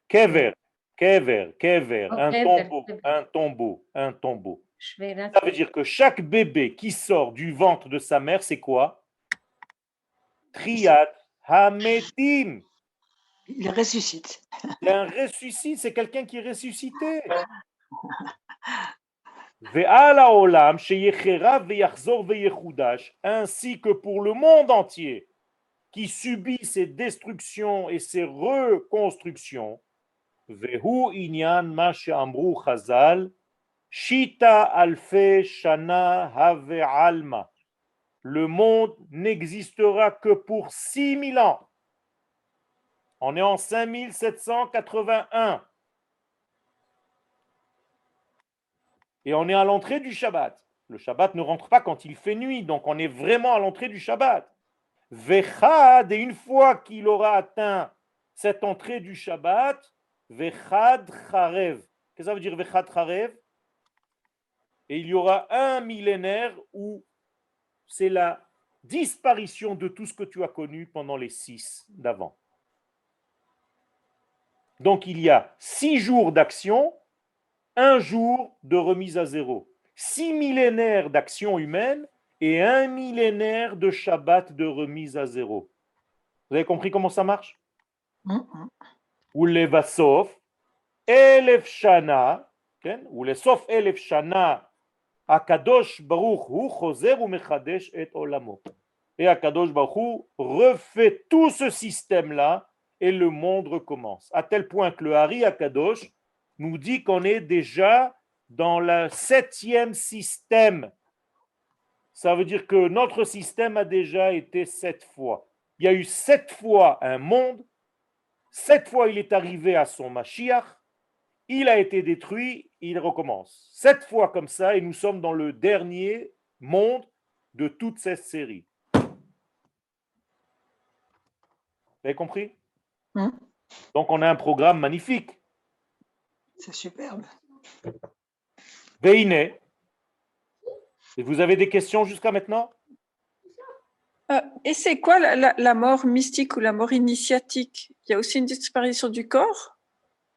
Kever, kever, Oh, un kever, tombeau, kever. un tombeau, un tombeau. Shverat. Ça veut dire que chaque bébé qui sort du ventre de sa mère, c'est quoi? Triat hametim. Il ressuscite. C'est un ressuscite, c'est quelqu'un qui est ressuscité. Ve'ala olam sheyechera ve'yachzor ve'yechudash, ainsi que pour le monde entier qui subit ces destructions et ces reconstructions. Vehu inyan ma she'amru chazal shita alfe shana have alma. Le monde n'existera que pour 6000 ans. On est en 5781. Et on est à l'entrée du Shabbat. Le Shabbat ne rentre pas quand il fait nuit, donc on est vraiment à l'entrée du Shabbat. Vechad, et une fois qu'il aura atteint cette entrée du Shabbat, Vechad Charev. Qu'est-ce que ça veut dire Vechad Charev? Et il y aura un millénaire où c'est la disparition de tout ce que tu as connu pendant les 6 d'avant. Donc il y a 6 jours d'action, un jour de remise à zéro. 6 millénaires d'action humaine et 1 millénaire de Shabbat de remise à zéro. Vous avez compris comment ça marche? Ou les vasof, elef shana, ou les sof elef shana, Akadosh Baruch Hu choser ou mechadesh et olamo. Et Akadosh Baruch Hu refait tout ce système-là et le monde recommence. À tel point que le Hari Akadosh nous dit qu'on est déjà dans le 7e système. Ça veut dire que notre système a déjà été 7 fois. Il y a eu 7 fois un monde, 7 fois il est arrivé à son Mashiach, il a été détruit, il recommence. 7 fois comme ça, et nous sommes dans le dernier monde de toute cette série. Vous avez compris? Donc on a un programme magnifique. C'est superbe. Veine. Vous avez des questions jusqu'à maintenant? Et c'est quoi la mort mystique ou la mort initiatique? Il y a aussi une disparition du corps?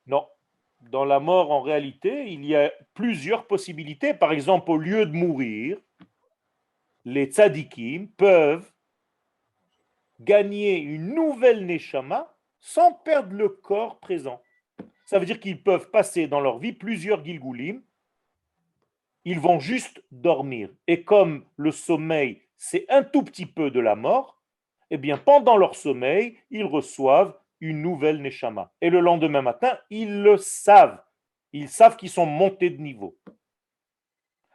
Non. Dans la mort, en réalité, il y a plusieurs possibilités. Par exemple, au lieu de mourir, les tzadikim peuvent gagner une nouvelle neshama sans perdre le corps présent. Ça veut dire qu'ils peuvent passer dans leur vie plusieurs gilgulim. Ils vont juste dormir. Et comme le sommeil, c'est un tout petit peu de la mort, eh bien, pendant leur sommeil, ils reçoivent une nouvelle neshama. Et le lendemain matin, ils le savent. Ils savent qu'ils sont montés de niveau.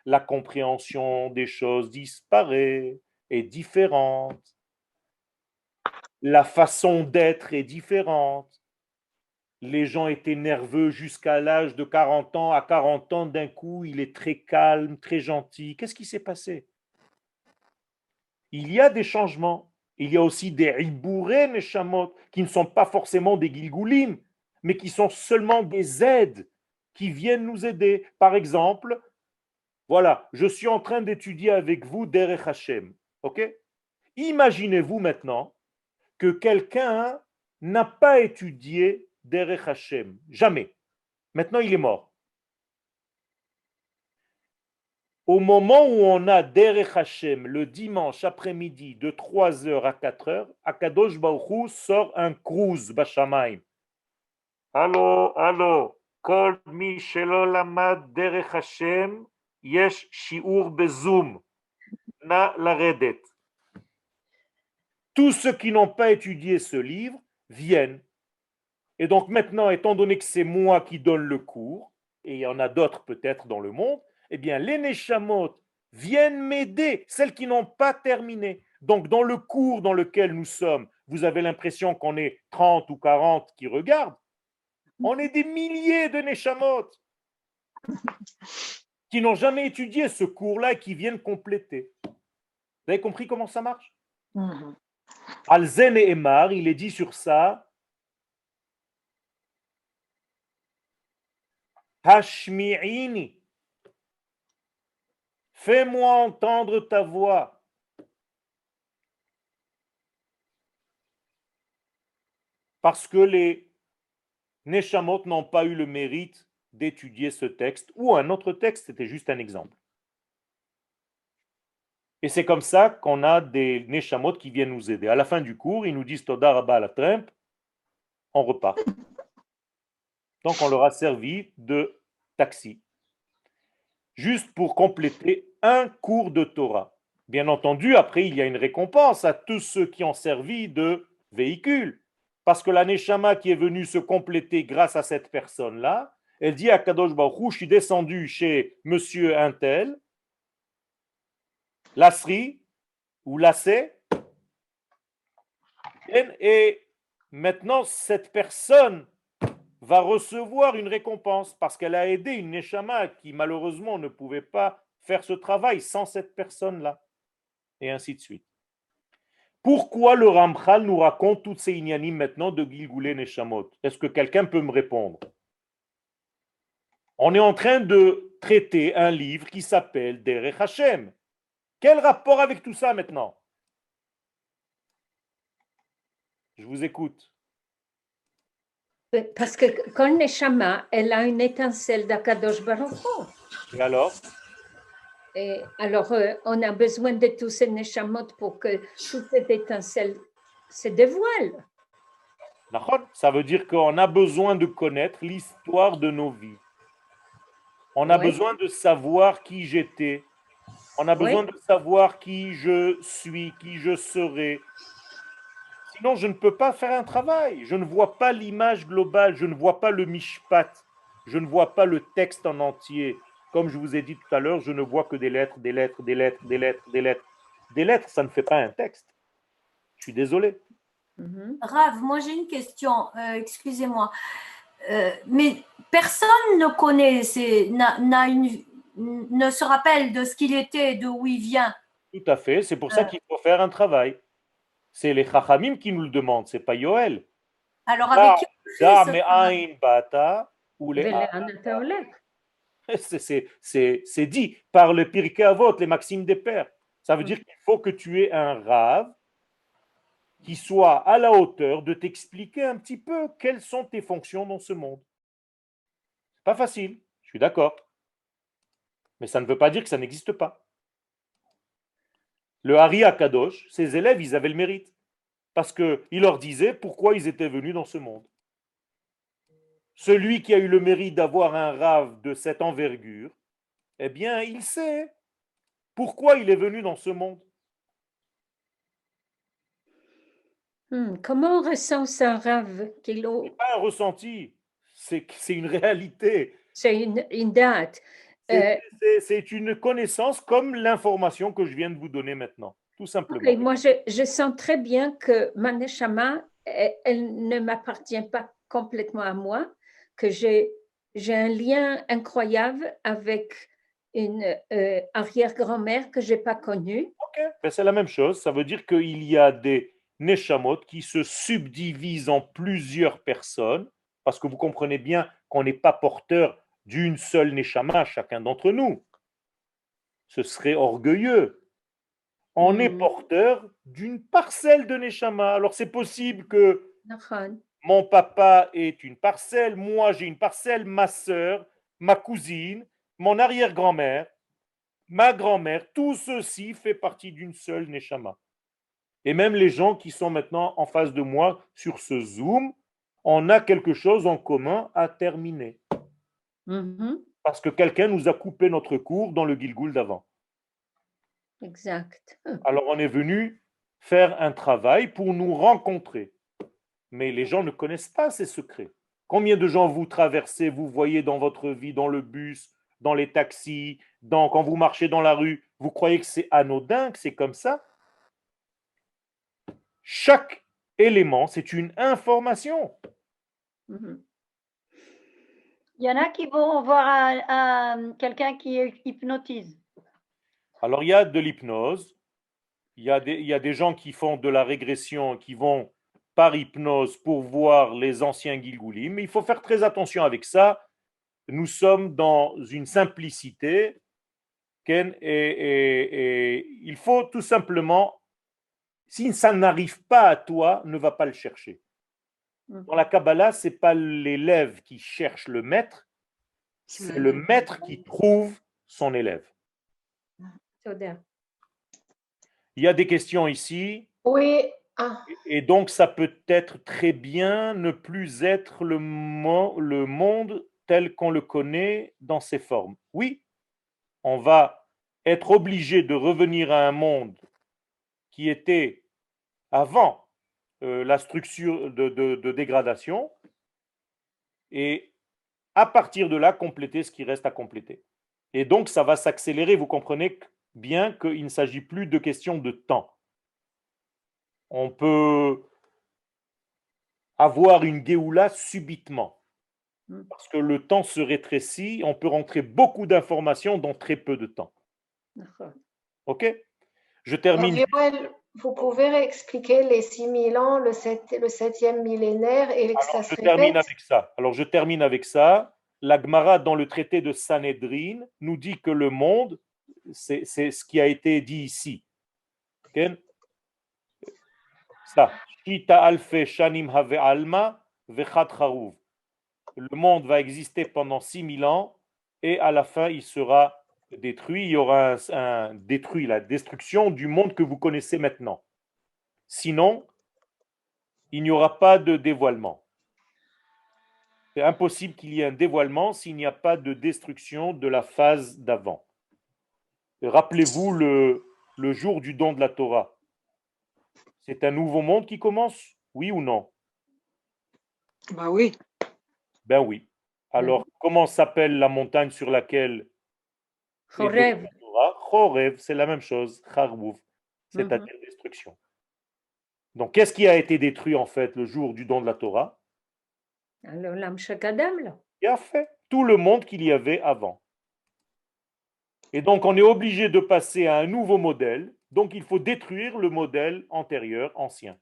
La compréhension des choses disparaît, est différente. La façon d'être est différente. Les gens étaient nerveux jusqu'à l'âge de 40 ans. À 40 ans, d'un coup, il est très calme, très gentil. Qu'est-ce qui s'est passé? Il y a des changements. Il y a aussi des ibouré neshamot qui ne sont pas forcément des gilgoulim, mais qui sont seulement des aides qui viennent nous aider. Par exemple, voilà, je suis en train d'étudier avec vous Derech Hashem. Ok? Imaginez-vous maintenant que quelqu'un n'a pas étudié Derech Hashem, jamais. Maintenant, il est mort. Au moment où on a Derech Hashem, le dimanche après-midi, de 3 heures à 4 heures, Akadosh Baruch Hu sort un kruz Bashamaim. Allô, allô, Kol mi shelo lamad Derech Hashem, yesh shiur bezum, na laredet. Tous ceux qui n'ont pas étudié ce livre viennent. Et donc maintenant, étant donné que c'est moi qui donne le cours, et il y en a d'autres peut-être dans le monde, eh bien les Neshamot viennent m'aider, celles qui n'ont pas terminé. Donc dans le cours dans lequel nous sommes, vous avez l'impression qu'on est 30 ou 40 qui regardent. On est des milliers de Neshamot qui n'ont jamais étudié ce cours-là et qui viennent compléter. Vous avez compris comment ça marche? Al-Zen et Emar, il est dit sur ça, Hashmi'ini, fais-moi entendre ta voix. Parce que les Neshamot n'ont pas eu le mérite d'étudier ce texte ou un autre texte, c'était juste un exemple. Et c'est comme ça qu'on a des Neshamot qui viennent nous aider. À la fin du cours, ils nous disent Toda Rabba la trempe, on repart. Donc on leur a servi de taxi. Juste pour compléter un cours de Torah. Bien entendu, après, il y a une récompense à tous ceux qui ont servi de véhicule. Parce que la Neshama qui est venue se compléter grâce à cette personne-là, elle dit à Kadosh Baruch Hu, je suis descendu chez monsieur Intel, Lasri ou Lassé, et maintenant cette personne va recevoir une récompense parce qu'elle a aidé une Neshama qui malheureusement ne pouvait pas faire ce travail sans cette personne-là. Et ainsi de suite. Pourquoi le Ramchal nous raconte toutes ces inyanim maintenant de Gilgulé Neshamot? Est-ce que quelqu'un peut me répondre? On est en train de traiter un livre qui s'appelle Derech Hashem. Quel rapport avec tout ça maintenant? Je vous écoute. Parce que quand Neshama, elle a une étincelle d'Akadosh Baruch Hu. Et alors? Et alors, on a besoin de tous ces Neshamot pour que toute cette étincelle se dévoile. Ça veut dire qu'on a besoin de connaître l'histoire de nos vies. On a besoin de savoir qui j'étais. On a besoin de savoir qui je suis, qui je serai. Sinon, je ne peux pas faire un travail. Je ne vois pas l'image globale. Je ne vois pas le mishpat. Je ne vois pas le texte en entier. Comme je vous ai dit tout à l'heure, je ne vois que des lettres, des lettres, des lettres, des lettres, des lettres. Des lettres, ça ne fait pas un texte. Je suis désolé. Rav, moi j'ai une question, excusez-moi. Mais personne ne connaît, ne se rappelle de ce qu'il était, d'où il vient. Tout à fait, c'est pour ça qu'il faut faire un travail. C'est les Chachamim qui nous le demandent, c'est pas Yoel. Alors avec qui on fait c'est dit par le Pirkei Avot, les maximes des pères. Ça veut dire qu'il faut que tu aies un Rav qui soit à la hauteur de t'expliquer un petit peu quelles sont tes fonctions dans ce monde. C'est pas facile, je suis d'accord. Mais ça ne veut pas dire que ça n'existe pas. Le Hari Akadosh, ses élèves, ils avaient le mérite. Parce qu'il leur disait pourquoi ils étaient venus dans ce monde. Celui qui a eu le mérite d'avoir un Rav de cette envergure, eh bien, il sait pourquoi il est venu dans ce monde. Comment on ressent ça, Rav? Ce n'est pas un ressenti, c'est une réalité. C'est une date. C'est une connaissance comme l'information que je viens de vous donner maintenant, tout simplement. Okay, moi, je sens très bien que ma neshama, elle ne m'appartient pas complètement à moi, que j'ai un lien incroyable avec une arrière-grand-mère que je n'ai pas connue. Ok, ben c'est la même chose. Ça veut dire qu'il y a des neshamot qui se subdivisent en plusieurs personnes, parce que vous comprenez bien qu'on n'est pas porteur d'une seule neshama, chacun d'entre nous. Ce serait orgueilleux. on est porteur d'une parcelle de Neshama. Alors c'est possible que mon papa ait une parcelle, moi j'ai une parcelle, ma sœur, ma cousine, mon arrière-grand-mère, ma grand-mère, tout ceci fait partie d'une seule Neshama. Et même les gens qui sont maintenant en face de moi sur ce Zoom, on a quelque chose en commun à terminer. Parce que quelqu'un nous a coupé notre cours dans le Gilgoul d'avant. Exact. Alors on est venu faire un travail pour nous rencontrer. Mais les gens ne connaissent pas ces secrets. Combien de gens vous traversez, vous voyez dans votre vie, dans le bus, dans les taxis, quand vous marchez dans la rue, vous croyez que c'est anodin, que c'est comme ça? Chaque élément, c'est une information. Il y en a qui vont voir quelqu'un qui hypnotise. Alors, il y a de l'hypnose, il y a des gens qui font de la régression, qui vont par hypnose pour voir les anciens Gilgoulim, mais il faut faire très attention avec ça. Nous sommes dans une simplicité, et il faut tout simplement, si ça n'arrive pas à toi, ne va pas le chercher. Dans la Kabbalah, ce n'est pas l'élève qui cherche le maître, c'est le maître qui trouve son élève. Il y a des questions ici. Oui. Et donc, ça peut être très bien ne plus être le monde tel qu'on le connaît dans ses formes. Oui, on va être obligé de revenir à un monde qui était avant la structure de dégradation et à partir de là, compléter ce qui reste à compléter. Et donc, ça va s'accélérer. Vous comprenez bien qu'il ne s'agit plus de question de temps. On peut avoir une Géoula subitement. Parce que le temps se rétrécit, on peut rentrer beaucoup d'informations dans très peu de temps. Ok? Je termine. Yoel, vous pouvez réexpliquer les 6000 ans, le 7e millénaire et que ça se répète? Alors, je termine avec ça. La Gemara, dans le traité de Sanhedrin, nous dit que le monde, c'est ce qui a été dit ici. Okay? Ça. Shita alfe shanim have alma vechat charuv. Le monde va exister pendant 6000 ans et à la fin, il sera détruit. Il y aura la destruction du monde que vous connaissez maintenant. Sinon, il n'y aura pas de dévoilement. C'est impossible qu'il y ait un dévoilement s'il n'y a pas de destruction de la phase d'avant. Rappelez-vous le jour du don de la Torah. C'est un nouveau monde qui commence, oui ou non? Bah oui. Ben oui. Alors, comment s'appelle la montagne sur laquelle Chorev. Chorev, c'est la même chose. Charbouf, c'est-à-dire destruction. Donc, qu'est-ce qui a été détruit en fait le jour du don de la Torah? L'Olam Shakadam, là. Il a fait tout le monde qu'il y avait avant. Et donc, on est obligé de passer à un nouveau modèle. Donc, il faut détruire le modèle antérieur, ancien.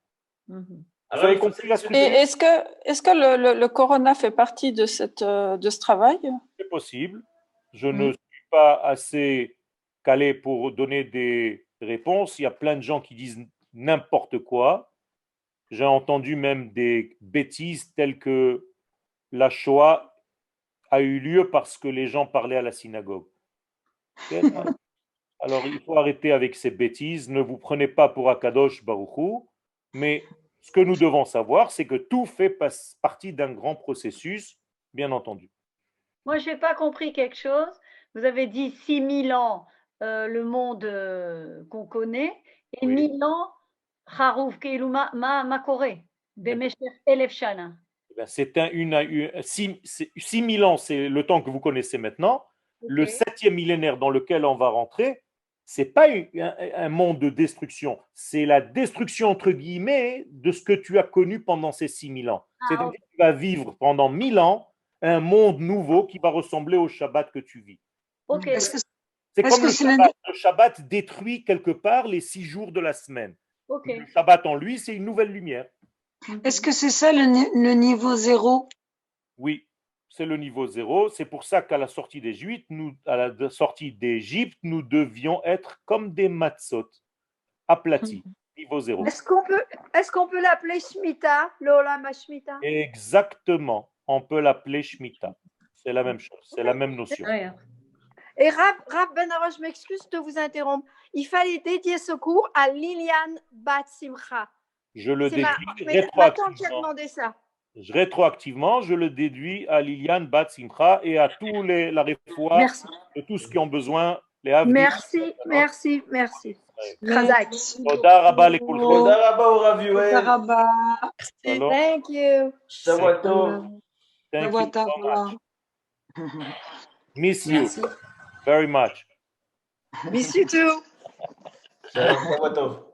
Vous avez compris la structure? Et est-ce que le Corona fait partie de ce travail? C'est possible. Je ne suis pas assez calé pour donner des réponses. Il y a plein de gens qui disent n'importe quoi. J'ai entendu même des bêtises telles que la Shoah a eu lieu parce que les gens parlaient à la synagogue. Alors, il faut arrêter avec ces bêtises. Ne vous prenez pas pour Akadosh Baruch Hu, mais ce que nous devons savoir, c'est que tout fait partie d'un grand processus, bien entendu. Moi, je n'ai pas compris quelque chose. Vous avez dit 6000 ans, le monde qu'on connaît, et 1000 ans, Harouf Keiluma Makoré, Bemesher Elef Shana. C'est 6000 ans, c'est le temps que vous connaissez maintenant. Okay. Le 7e millénaire dans lequel on va rentrer, ce n'est pas un monde de destruction, c'est la destruction, entre guillemets, de ce que tu as connu pendant ces 6000 ans. C'est-à-dire que tu vas vivre pendant 1000 ans un monde nouveau qui va ressembler au Shabbat que tu vis. Okay. C'est comme le Shabbat détruit quelque part les 6 jours de la semaine. Okay. Le Shabbat en lui, c'est une nouvelle lumière. Est-ce que c'est ça le niveau 0? Oui, c'est le niveau 0. C'est pour ça qu'à la sortie d'Égypte, nous devions être comme des matzot. aplati, niveau zéro. Est-ce qu'on peut l'appeler Shemitah, l'Olam HaShemitah? Exactement, on peut l'appeler Shemitah. C'est la même chose, c'est la même notion. Et Rav Ben-Ara, je m'excuse de vous interrompre. Il fallait dédier ce cours à Liliane Bat-Simcha. Je le déduis ma tante qui a demandé ça. Rétroactivement, je le déduis à Liliane Bat-Simcha et à tous la réfoua de tous ceux qui ont besoin. Les merci. Chazak. Toda rabba lekul. Toda rabba au Rav Yoel. Toda rabba. Thank you. Shavua tov. Thank you so much. Miss you very much. Miss you too. Shavua tov.